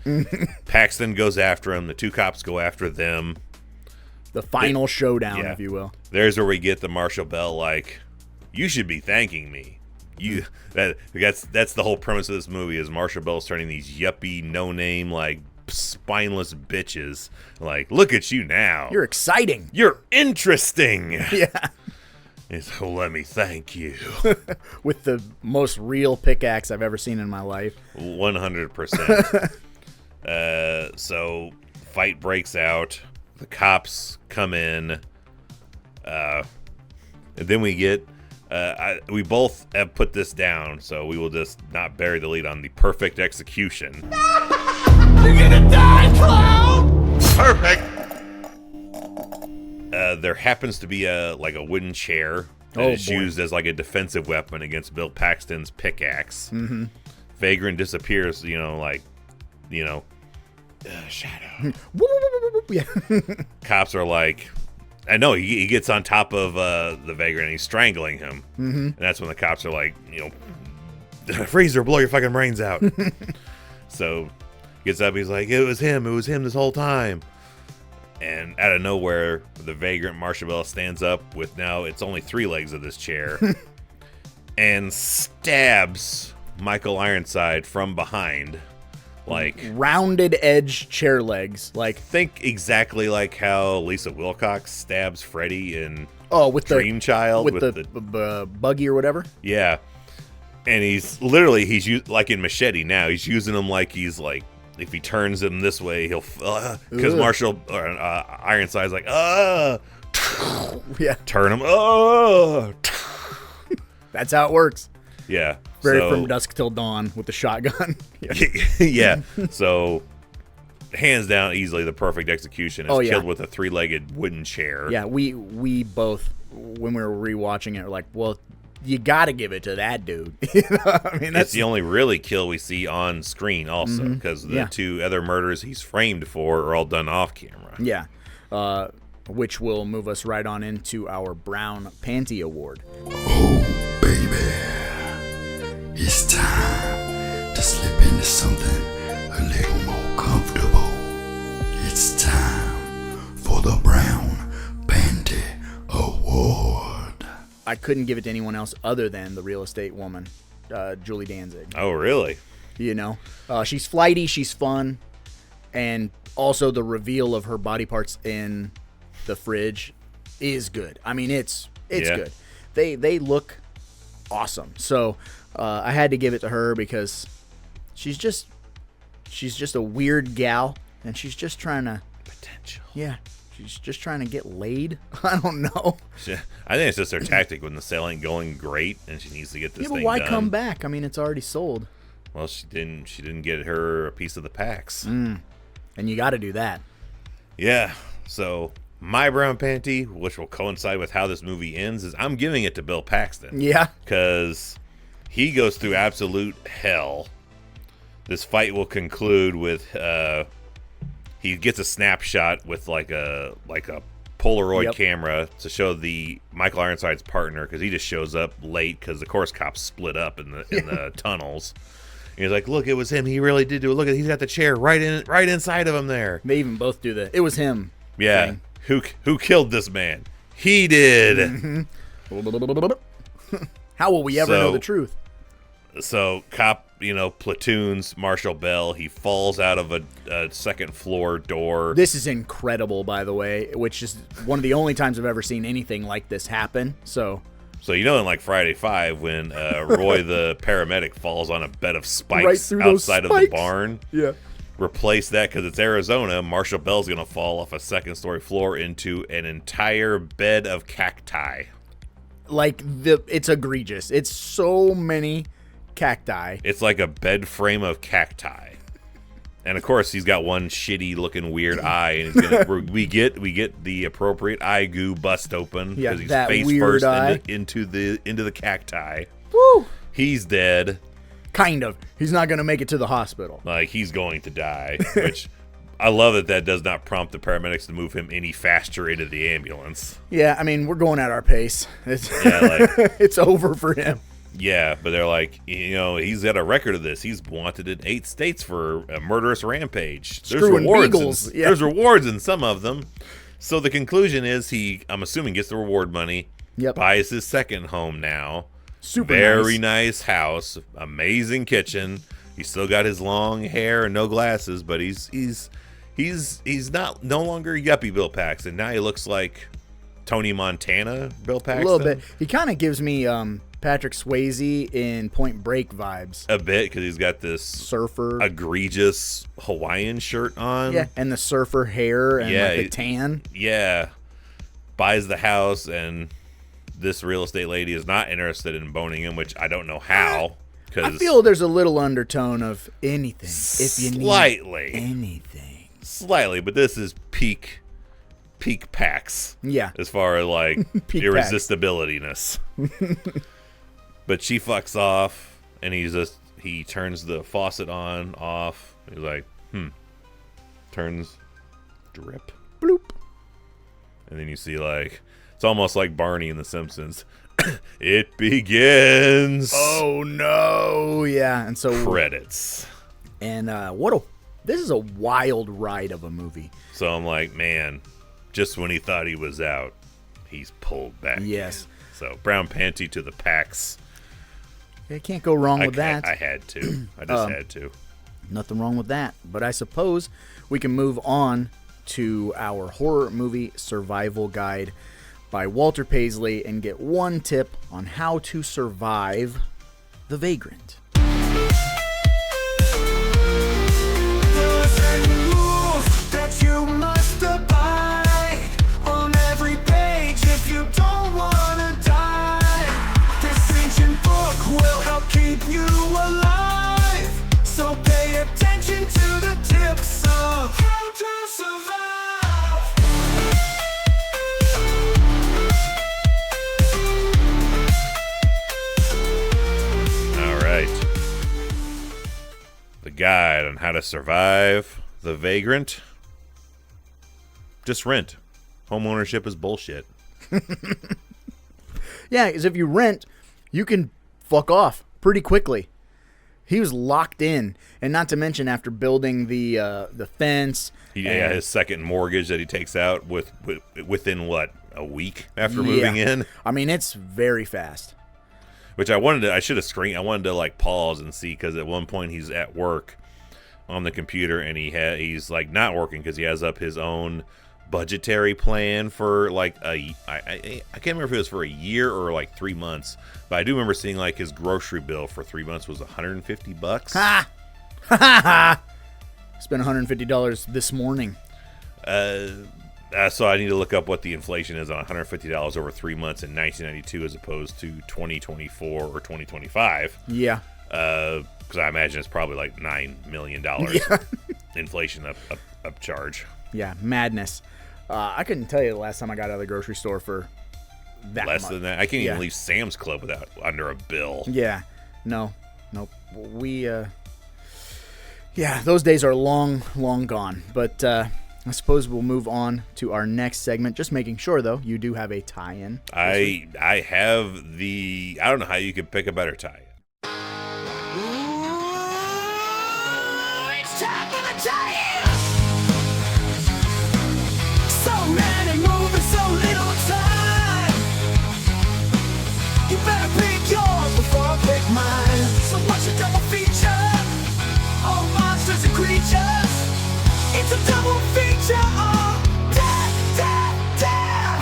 Paxton goes after him. The 2 cops go after them. The final showdown, if you will. There's where we get the Marshall Bell, like, you should be thanking me. That's the whole premise of this movie, is Marshall Bell's turning these yuppie, no-name, like, spineless bitches. Like, look at you now. You're exciting. You're interesting. Yeah. So let me thank you. With the most real pickaxe I've ever seen in my life. 100%. So fight breaks out. The cops come in. And then we get... we both have put this down, so we will just not bury the lead on the perfect execution. You're gonna die, clown! Perfect! There happens to be a wooden chair that is used as like a defensive weapon against Bill Paxton's pickaxe. Mm-hmm. Vagrant disappears, shadow. Yeah. Cops are like, I know, he gets on top of the Vagrant and he's strangling him. Mm-hmm. And that's when the cops are like, freeze or blow your fucking brains out. So gets up, he's like, it was him this whole time. And out of nowhere, the Vagrant Marshall Bell stands up with now it's only 3 legs of this chair and stabs Michael Ironside from behind. Like rounded edge chair legs. Like, think exactly like how Lisa Wilcox stabs Freddy in with Dream Child with the buggy or whatever. Yeah. And he's like in Machete now. He's using them like he's like, if he turns him this way, he'll because Marshall Ironside's like Yeah, turn him that's how it works. yeah. Very So- from dusk till dawn with the shotgun. yeah. So hands down, easily the perfect execution. Is killed with a 3-legged wooden chair. Yeah, we both, when we were rewatching it, were like, well, you got to give it to that dude. You know? I mean, That's the only really kill we see on screen, also, because the Yeah. 2 other murders he's framed for are all done off camera. Yeah, which will move us right on into our Brown Panty Award. It's time to slip into something a little more comfortable. It's time for the Brown Panty Award. I couldn't give it to anyone else other than the real estate woman, Julie Danzig. Oh, really? You know, she's flighty, she's fun, and also the reveal of her body parts in the fridge is good. I mean, it's Yeah. good. They look awesome. So I had to give it to her because she's just a weird gal, and she's just trying to Potential. yeah. She's just trying to get laid. I don't know. I think it's just her tactic when the sale ain't going great and she needs to get this Yeah, but thing why done. come back? I mean, it's already sold, Well, she didn't get her a piece of the Pax. and you got to do that. Yeah. So my Brown Panty, which will coincide with how this movie ends, is I'm giving it to Bill Paxton. Yeah. Because he goes through absolute hell. This fight will conclude with he gets a snapshot with like a Polaroid camera to show the Michael Ironside's partner, because he just shows up late because the course cops split up in the tunnels. And he's like, "Look, it was him. He really did do it. Look, he's got the chair right inside of him there." They even both do the. It was him. Yeah. Who killed this man? He did. How will we ever know So- the truth? So cop, platoons Marshall Bell. He falls out of a second floor door. This is incredible, by the way, which is one of the only times I've ever seen anything like this happen. So, in like Friday 5, when Roy the paramedic falls on a bed of Right spikes through those outside of the spikes. barn, yeah. replace that because it's Arizona. Marshall Bell's gonna fall off a second story floor into an entire bed of cacti. Like, it's egregious. It's so many cacti. It's like a bed frame of cacti. And of course, he's got one shitty looking weird eye, and he's gonna, we get the appropriate eye goo bust open Yeah, because he's that face weird first eye. into the cacti. Woo! He's dead. Kind of. He's not going to make it to the hospital. Like, he's going to die, which I love that does not prompt the paramedics to move him any faster into the ambulance. Yeah, I mean, we're going at our pace. It's, Yeah, it's over for him. Yeah, but they're like, he's got a record of this. He's wanted in 8 states for a murderous rampage. Screwing beagles. Yeah. There's rewards in some of them. So the conclusion is I'm assuming, gets the reward money. Yep. Buys his second home now. Super Very nice house. Amazing kitchen. He's still got his long hair and no glasses, but he's no longer yuppie Bill Paxton. Now he looks like Tony Montana Bill A Paxton. little bit. He kind of gives me Patrick Swayze in Point Break vibes. A bit, because he's got this Surfer. egregious Hawaiian shirt on. Yeah, and the surfer hair and like the tan. Yeah. Buys the house, and this real estate lady is not interested in boning him, which I don't know how. I feel there's a little undertone of anything. If you Slightly. need anything. Slightly, but this is peak Pax. Yeah. As far as like Peak irresistibilityness. But she fucks off, and he turns the faucet on, off. He's like, turns, drip. Bloop. And then you see, like, it's almost like Barney in The Simpsons. It begins. Oh no. Yeah, and so Credits. and this is a wild ride of a movie. So I'm like, man, just when he thought he was out, he's pulled back. Yes. So Brown Panty to the Pax. You can't go wrong with that. I had to. I just had to. Nothing wrong with that. But I suppose we can move on to our horror movie survival guide by Walter Paisley and get one tip on how to survive The Vagrant. There's a rule that you must abide on every page if you don't wanna die. This ancient book will help keep you alive. So pay attention to the tips of how to survive. All right. The guide on how to survive the vagrant. Just rent. Home ownership is bullshit. Yeah, because if you rent, you can fuck off pretty quickly. He was locked in, and not to mention after building the fence. Yeah, his second mortgage that he takes out within what, a week after moving in. I mean, it's very fast. Which I should have screened. I wanted to like pause and see, because at one point he's at work on the computer and he's like not working because he has up his own budgetary plan for like I can't remember if it was for a year or like 3 months, but I do remember seeing like his grocery bill for 3 months was $150. Ha! Ha ha ha! Spent $150 this morning. So I need to look up what the inflation is on $150 over 3 months in 1992 as opposed to 2024 or 2025. Yeah. Because I imagine it's probably like $9 million inflation upcharge. Yeah, madness. I couldn't tell you the last time I got out of the grocery store for that Less much. than that. I can't even leave Sam's Club without under a bill. Yeah. Nope. We, yeah, those days are long, long gone. But I suppose we'll move on to our next segment. Just making sure, though, you do have a tie-in. I have the... I don't know how you could pick a better tie-in. It's time for the tie-in. So many movies, so little time. You better pick yours before I pick mine. So watch a double feature. All monsters and creatures. It's a double feature. Oh, da, da, da.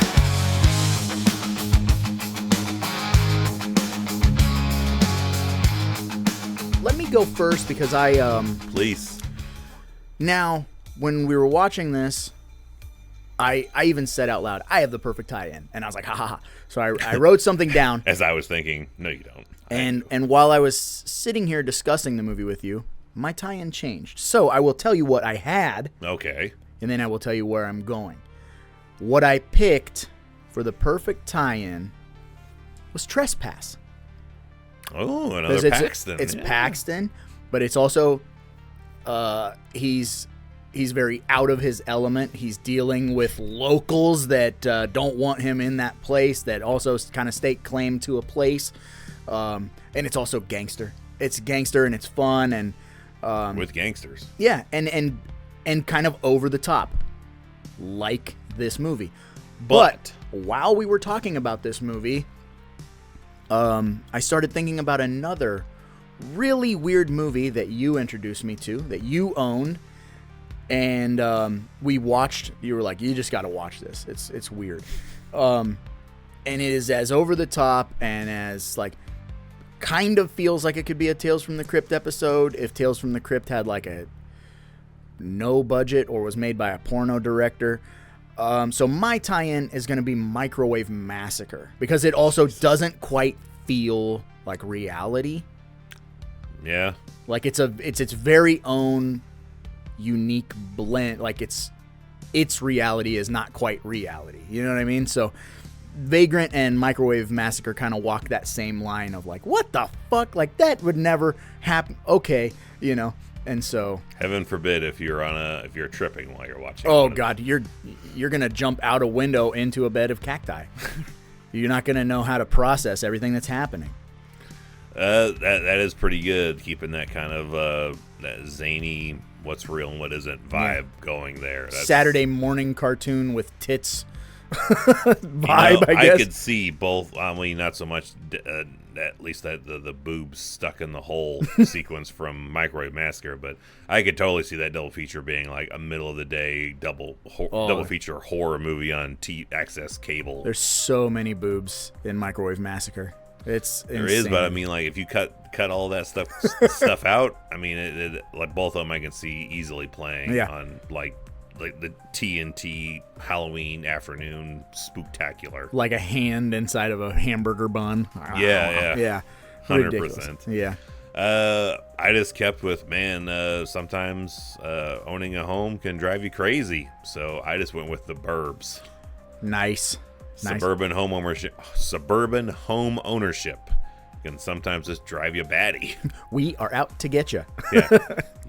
Let me go first because Please. Now, when we were watching this, I even said out loud, I have the perfect tie-in. And I was like, ha ha ha. So I wrote something down. As I was thinking, no, you don't. And while I was sitting here discussing the movie with you, my tie-in changed. So I will tell you what I had. Okay. And then I will tell you where I'm going. What I picked for the perfect tie-in was Trespass. Oh, another Paxton. It's Yeah. Paxton, but it's also he's very out of his element. He's dealing with locals that don't want him in that place, that also kind of stake claim to a place. And it's also gangster. It's gangster and it's fun and With gangsters. yeah, and kind of over the top, like this movie. But while we were talking about this movie, I started thinking about another really weird movie that you introduced me to, that you owned, and we watched. You were like, you just got to watch this. It's weird, and it is as over the top and as like kind of feels like it could be a Tales from the Crypt episode if Tales from the Crypt had like a no budget or was made by a porno director. So my tie-in is going to be Microwave Massacre because it also doesn't quite feel like reality. Yeah. Like it's its very own unique blend. Like its reality is not quite reality. You know what I mean? So Vagrant and Microwave Massacre kind of walk that same line of like, what the fuck? Like that would never happen. Okay, you know. And so, Heaven forbid if you're tripping while you're watching. oh god, you're gonna jump out a window into a bed of cacti. You're not gonna know how to process everything that's happening. That is pretty good, keeping that kind of that zany, what's real and what isn't vibe going there. That's, Saturday morning cartoon with tits vibe, I guess. I could see both. I mean, not so much. At least that the boobs stuck in the hole sequence from Microwave Massacre, but I could totally see that double feature being like a middle of the day double feature horror movie on access cable. There's so many boobs in Microwave Massacre. It's There is, but I mean, like if you cut all that stuff out, I mean, like both of them I can see easily playing on like the TNT Halloween afternoon spooktacular, like a hand inside of a hamburger bun. Yeah, 100%. Yeah. I just kept with sometimes owning a home can drive you crazy, so I just went with the Burbs. Nice. Suburban home ownership can sometimes just drive you batty. We are out to get you. Yeah,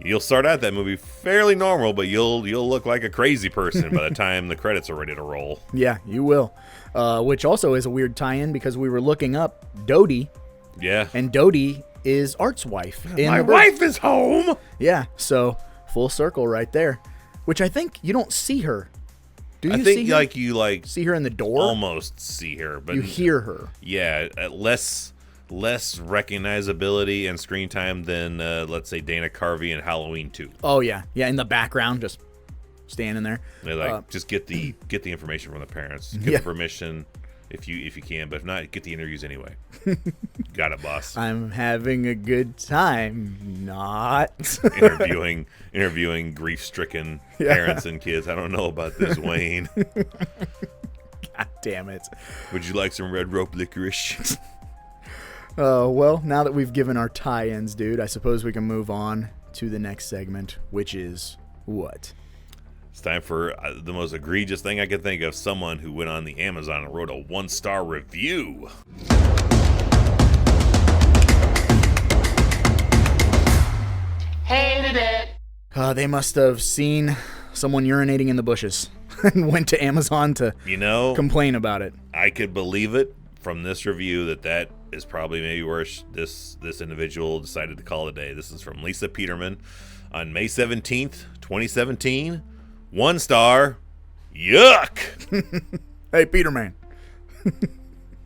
you'll start out that movie fairly normal, but you'll look like a crazy person by the time the credits are ready to roll. Yeah, you will. Which also is a weird tie-in because we were looking up Dodie. Yeah, and Dodie is Art's wife. My wife is home. Yeah, so full circle right there. Which I think you don't see her. Do you I think see her? you see her in the door? Almost see her, but you hear her. Yeah, less recognizability and screen time than let's say Dana Carvey in Halloween 2. Oh yeah, in the background, just standing there. They're like, just get the information from the parents, get the permission if you can, but if not, get the interviews anyway. Got it, boss. I'm having a good time. Not interviewing grief-stricken parents and kids. I don't know about this, Wayne. God damn it. Would you like some red rope licorice? Well, now that we've given our tie-ins, dude, I suppose we can move on to the next segment, which is what? It's time for the most egregious thing I can think of. Someone who went on the Amazon and wrote a 1-star review. Hated it. They must have seen someone urinating in the bushes and went to Amazon to complain about it. I could believe it from this review that is probably maybe where this individual decided to call it a day. This is from Lisa Peterman on May 17th, 2017. 1 star. Yuck. Hey, Peterman.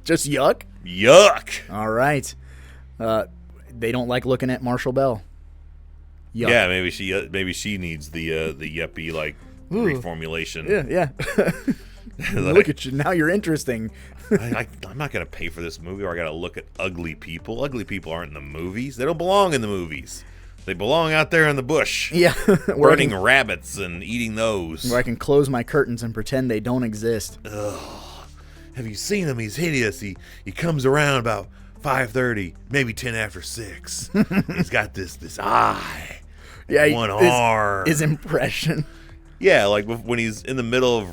Just yuck? Yuck. All right. They don't like looking at Marshall Bell. Yuck. Yeah, maybe she needs the yuppie like reformulation. Yeah. Look at you now. You're interesting. I'm not gonna pay for this movie, or I gotta look at ugly people. Ugly people aren't in the movies. They don't belong in the movies. They belong out there in the bush. Yeah. Burning rabbits and eating those. Where I can close my curtains and pretend they don't exist. Ugh. Have you seen him? He's hideous. He comes around about 5:30, maybe 10 after 6. He's got this eye. Yeah, one arm. His impression. Yeah, like when he's in the middle of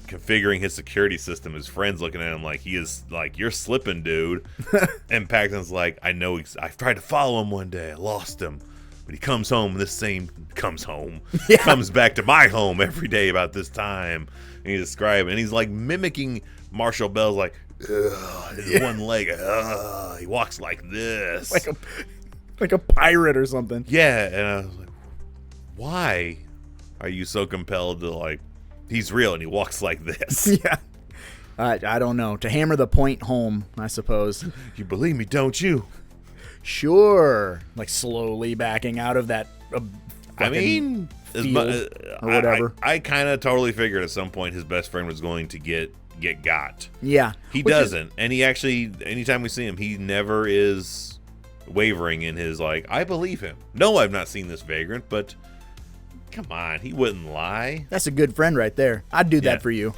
configuring his security system, his friend's looking at him like he is like, you're slipping, dude. And Paxton's like, I know. I tried to follow him one day. I lost him. But he comes home. Comes back to my home every day about this time. And he's describing, and he's like mimicking Marshall Bell's like, his one leg. He walks like this, like a pirate or something. Yeah, and I was like, why are you so compelled to like? He's real and he walks like this. Yeah. I don't know. To hammer the point home, I suppose. You believe me, don't you? Sure. Like slowly backing out of that. I mean, or whatever. I kind of totally figured at some point his best friend was going to get got. Yeah. He doesn't. And he actually, anytime we see him, he never is wavering in his like, I believe him. No, I've not seen this Vagrant, but come on, he wouldn't lie. That's a good friend right there. I'd do that for you.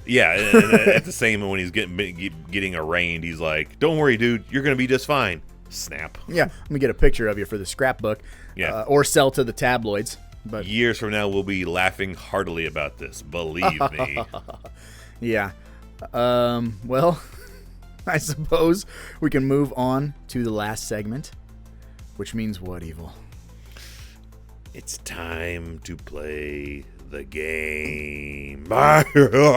Yeah, and at the same when he's getting arraigned, he's like, don't worry, dude, you're going to be just fine. Snap. Yeah, let me get a picture of you for the scrapbook. Yeah. Or sell to the tabloids. But years from now, we'll be laughing heartily about this. Believe me. Yeah. Well, I suppose we can move on to the last segment, which means what, Evil? It's time to play the game. It's time to play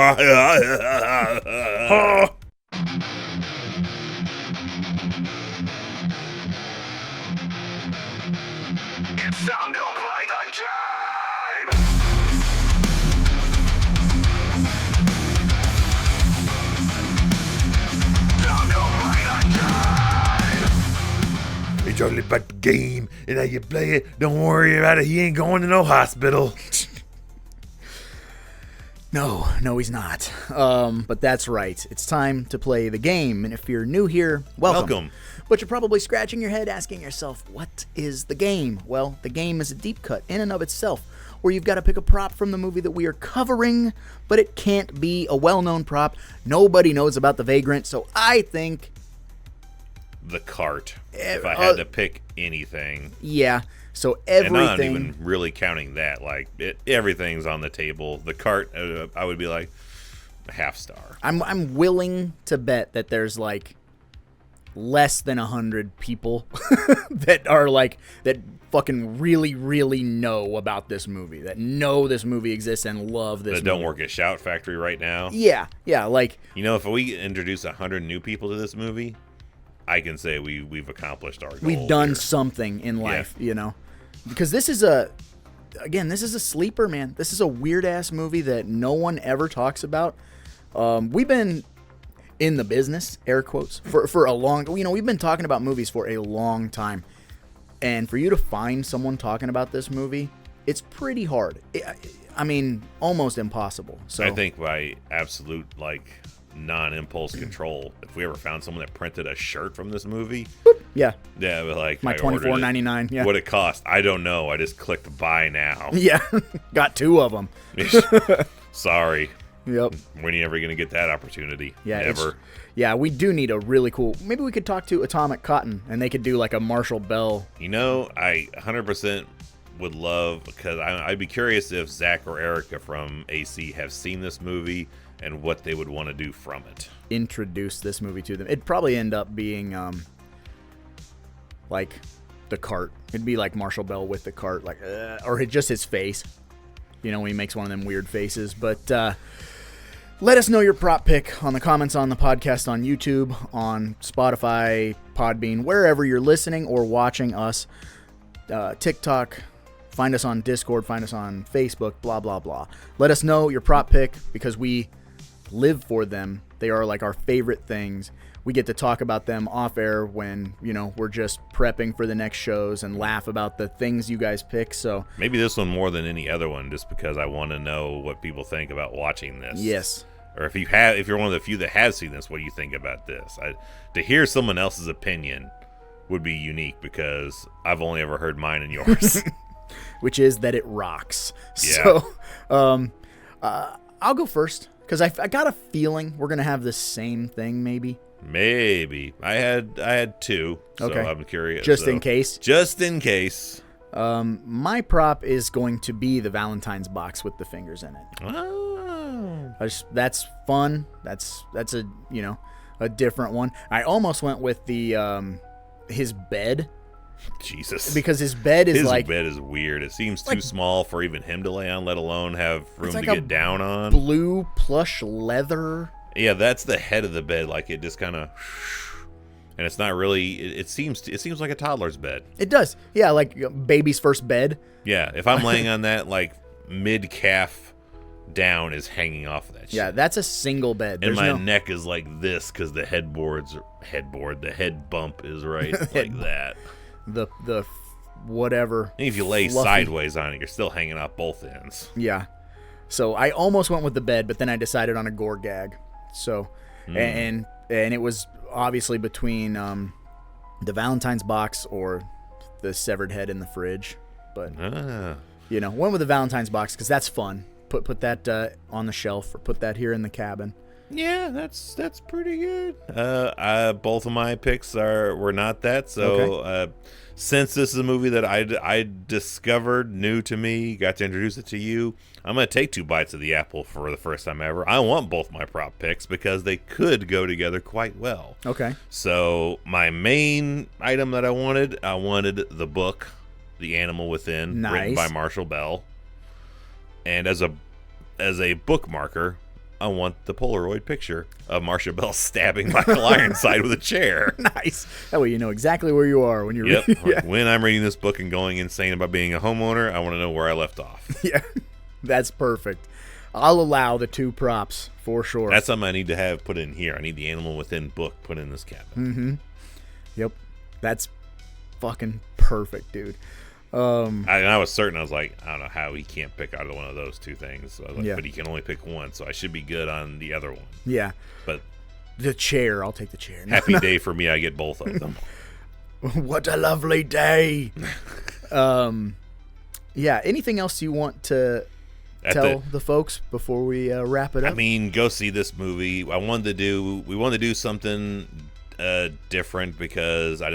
the game! Time to play the game! It's only about the game, and how you play it. Don't worry about it. He ain't going to no hospital. No, he's not. But that's right. It's time to play the game. And if you're new here, welcome. But you're probably scratching your head asking yourself, what is the game? Well, the game is a deep cut in and of itself, where you've got to pick a prop from the movie that we are covering, but it can't be a well-known prop. Nobody knows about the Vagrant, so I think... The cart. If I had to pick anything. Yeah, so everything... And not even really counting that. Like, everything's on the table. The cart, I would be like, a half star. I'm willing to bet that there's, like, less than 100 people that are, like, that fucking really, really know about this movie. That know this movie exists and love this movie. That don't work at Shout Factory right now. Yeah, like... You know, if we introduce 100 new people to this movie... I can say we've accomplished our goal. We've done here. something in life, you know. Because this is a sleeper, man. This is a weird-ass movie that no one ever talks about. We've been in the business, air quotes, for a long... You know, we've been talking about movies for a long time. And for you to find someone talking about this movie, it's pretty hard. I mean, almost impossible. So I think by absolute, like... non-impulse control, if we ever found someone that printed a shirt from this movie, yeah, but like my $24.99, yeah, what it cost, I don't know. I just clicked buy now. Yeah, got 2 of them. Sorry. Yep. When are you ever gonna get that opportunity? Yeah, never. Yeah, we do need a really cool. Maybe we could talk to Atomic Cotton, and they could do like a Marshall Bell. You know, I 100% would love, because I'd be curious if Zach or Erica from AC have seen this movie and what they would want to do from it. Introduce this movie to them. It'd probably end up being like the cart. It'd be like Marshall Bell with the cart, like or just his face. You know, when he makes one of them weird faces. But let us know your prop pick on the comments on the podcast on YouTube, on Spotify, Podbean, wherever you're listening or watching us. TikTok. Find us on Discord. Find us on Facebook. Blah, blah, blah. Let us know your prop pick because we live for them. They are like our favorite things. We get to talk about them off air when, you know, we're just prepping for the next shows and laugh about the things you guys pick. So maybe this one more than any other one, just because I want to know what people think about watching this. Yes. Or if you're one of the few that has seen this, what do you think about this? To hear someone else's opinion would be unique because I've only ever heard mine and yours. Which is that it rocks. Yeah. So I'll go first. Because I got a feeling we're going to have the same thing, maybe. Maybe. I had 2, so okay. I'm curious. Just in case? Just in case. My prop is going to be the Valentine's box with the fingers in it. Oh. That's fun. That's a, you know, a different one. I almost went with the his bed. Jesus. Because his bed is like... His bed is weird. It seems too small for even him to lay on, let alone have room like to get down on. Blue plush leather. Yeah, that's the head of the bed. Like, it just kind of... And it's not really... It seems like a toddler's bed. It does. Yeah, like baby's first bed. Yeah, if I'm laying on that, like, mid-calf down is hanging off of that shit. Yeah, that's a single bed. And my neck is like this because the head bump is right like that. The whatever. And if you lay fluffy sideways on it, you're still hanging off both ends. Yeah. So I almost went with the bed, but then I decided on a gore gag. So, and it was obviously between the Valentine's box or the severed head in the fridge. But, you know, went with the Valentine's box because that's fun. Put that on the shelf or put that here in the cabin. Yeah, that's pretty good. Both of my picks were not that. So okay. Since this is a movie that I discovered new to me, got to introduce it to you, I'm going to take 2 bites of the apple for the first time ever. I want both my prop picks because they could go together quite well. Okay. So my main item that I wanted the book, The Animal Within, written by Marshall Bell. And as a bookmarker, I want the Polaroid picture of Marshall Bell stabbing Michael Ironside with a chair. Nice. That way you know exactly where you are when you're reading. Yeah. When I'm reading this book and going insane about being a homeowner, I want to know where I left off. Yeah, that's perfect. I'll allow the 2 props for sure. That's something I need to have put in here. I need the Animal Within book put in this cabin. Mm-hmm. Yep. That's fucking perfect, dude. I was certain. I was like, I don't know how he can't pick out of one of those two things. So I was like, Yeah. but he can only pick one, so I should be good on the other one. Yeah. But The chair. I'll take the chair. No, happy day for me. I get both of them. What a lovely day. Yeah. Anything else you want to tell the folks before we wrap it up? I mean, go see this movie. We wanted to do something different because I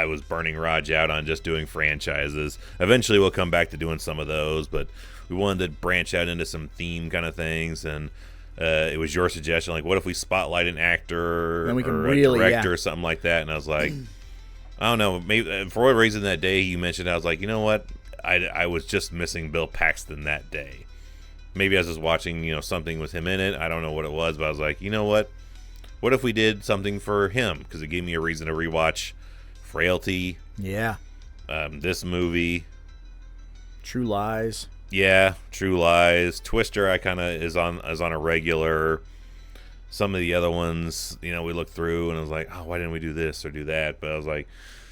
was burning Raj out on just doing franchises. Eventually we'll come back to doing some of those, but we wanted to branch out into some theme kind of things, and it was your suggestion, like, what if we spotlight an actor And we can or really, a director or something like that? And I was like, I don't know, maybe for whatever reason that day you mentioned, I was like, you know what? I was just missing Bill Paxton that day. Maybe I was just watching, something with him in it. I don't know what it was, but I was like, you know what? What if we did something for him? Because it gave me a reason to rewatch Frailty. Yeah. This movie. True Lies. Yeah, True Lies. Twister, I kind of is on a regular. Some of the other ones, we looked through and I was like, oh, why didn't we do this or do that? But I was like,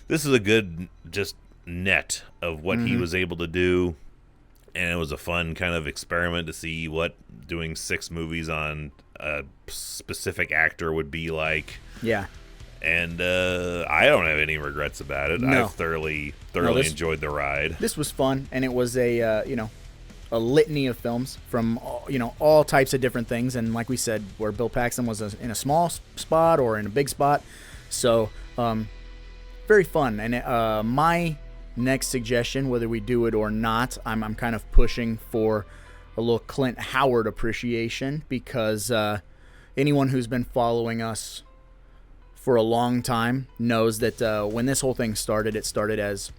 this is a good just net of what he was able to do, and it was a fun kind of experiment to see what doing 6 movies on a specific actor would be like. Yeah. And I don't have any regrets about it. No. I've thoroughly enjoyed the ride. This was fun, and it was a a litany of films from all types of different things, and like we said, where Bill Paxton was in a small spot or in a big spot, so very fun. And my next suggestion, whether we do it or not, I'm kind of pushing for a little Clint Howard appreciation, because anyone who's been following us for a long time knows that when this whole thing started, it started as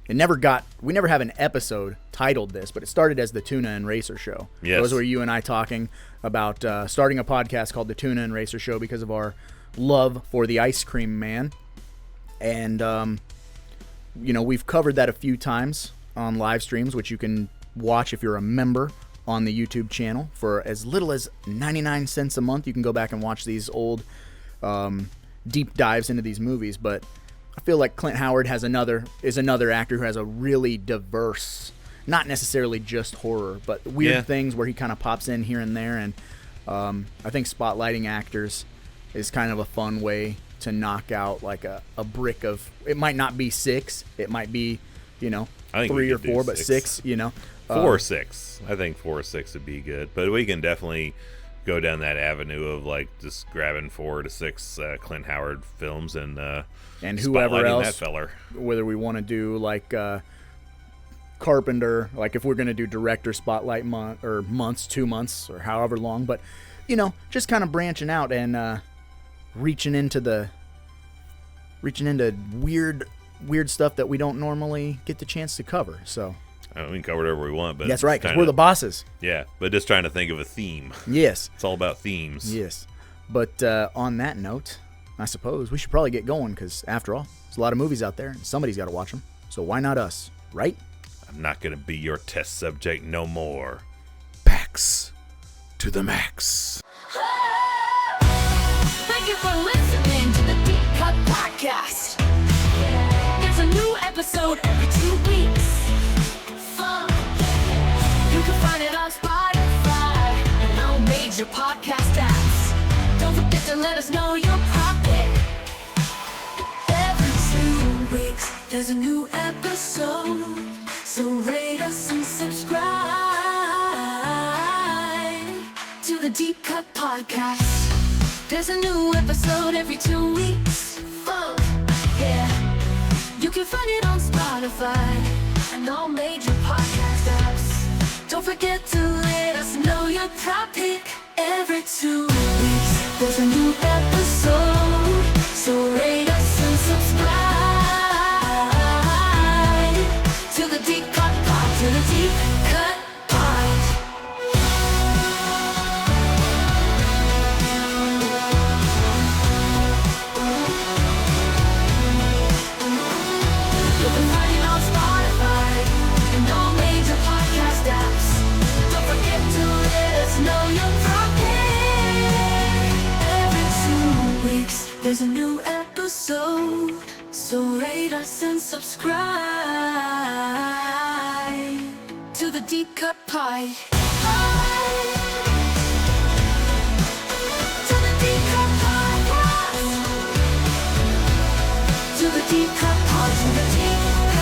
we never have an episode titled this, but it started as the Tuna and Racer Show. Yes. Those were you and I talking about starting a podcast called the Tuna and Racer Show because of our love for the Ice Cream Man. And we've covered that a few times on live streams, which you can watch if you're a member on the YouTube channel for as little as 99 cents a month. You can go back and watch these old deep dives into these movies. But I feel like Clint Howard is another actor who has a really diverse, not necessarily just horror, but weird things where he kind of pops in here and there. And I think spotlighting actors is kind of a fun way to knock out like a brick of, it might not be 6, it might be, I think 3 or 4, but 6, 4 or 6. I think 4 or 6 would be good. But we can definitely go down that avenue of like just grabbing 4 to 6 Clint Howard films and whoever spotlighting else, that feller. whether we want to do like Carpenter, like if we're going to do director spotlight month or months, 2 months or however long, but just kind of branching out and reaching into weird stuff that we don't normally get the chance to cover. So We can cover whatever we want, but that's right, because we're the bosses. Yeah, but just trying to think of a theme. Yes. It's all about themes. Yes. But on that note, I suppose we should probably get going, because after all, there's a lot of movies out there and somebody's got to watch them. So why not us, right? I'm not going to be your test subject no more. Pax to the max. Thank you for listening to the Deep Cut Podcast. There's a new episode every 2 weeks. Fun. You can find it on Spotify and all major podcast apps. Don't forget to let us know your topic. Every 2 weeks, there's a new episode. So rate us and subscribe to the Deep Cut Podcast. There's a new episode every 2 weeks. Fun, yeah. You can find it on Spotify and all major podcast apps. Don't forget to let us know your topic. Every 2 weeks, there's a new episode. So rate us and subscribe to the Deep Cut Pod, to the Deep Cut Pod. You can find it on Spotify and all major podcast apps. Don't forget to let us know your topic. Every 2 weeks, there's a new episode. rate us and subscribe to the Deep Cut Pie. To the Deep Cut Podcast. To the Deep Cut Pie. To the Deep Cut Pie.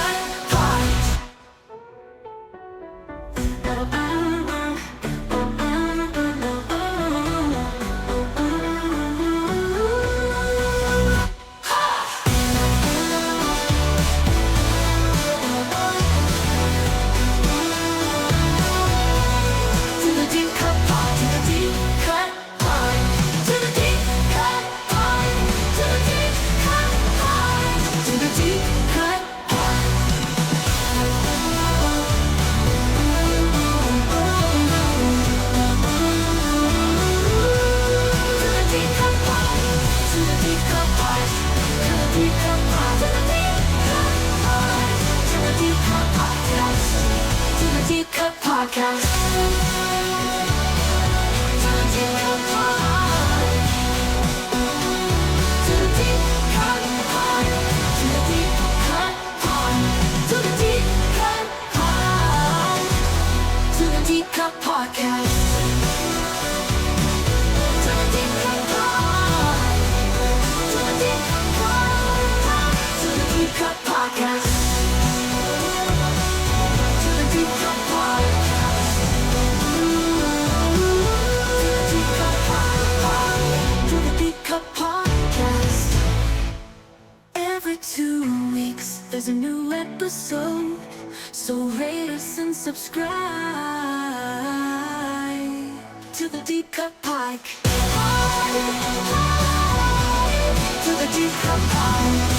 Podcast. There's a new episode, so rate us and subscribe to the Deep Cut Pike. To the Deep Cut Pike.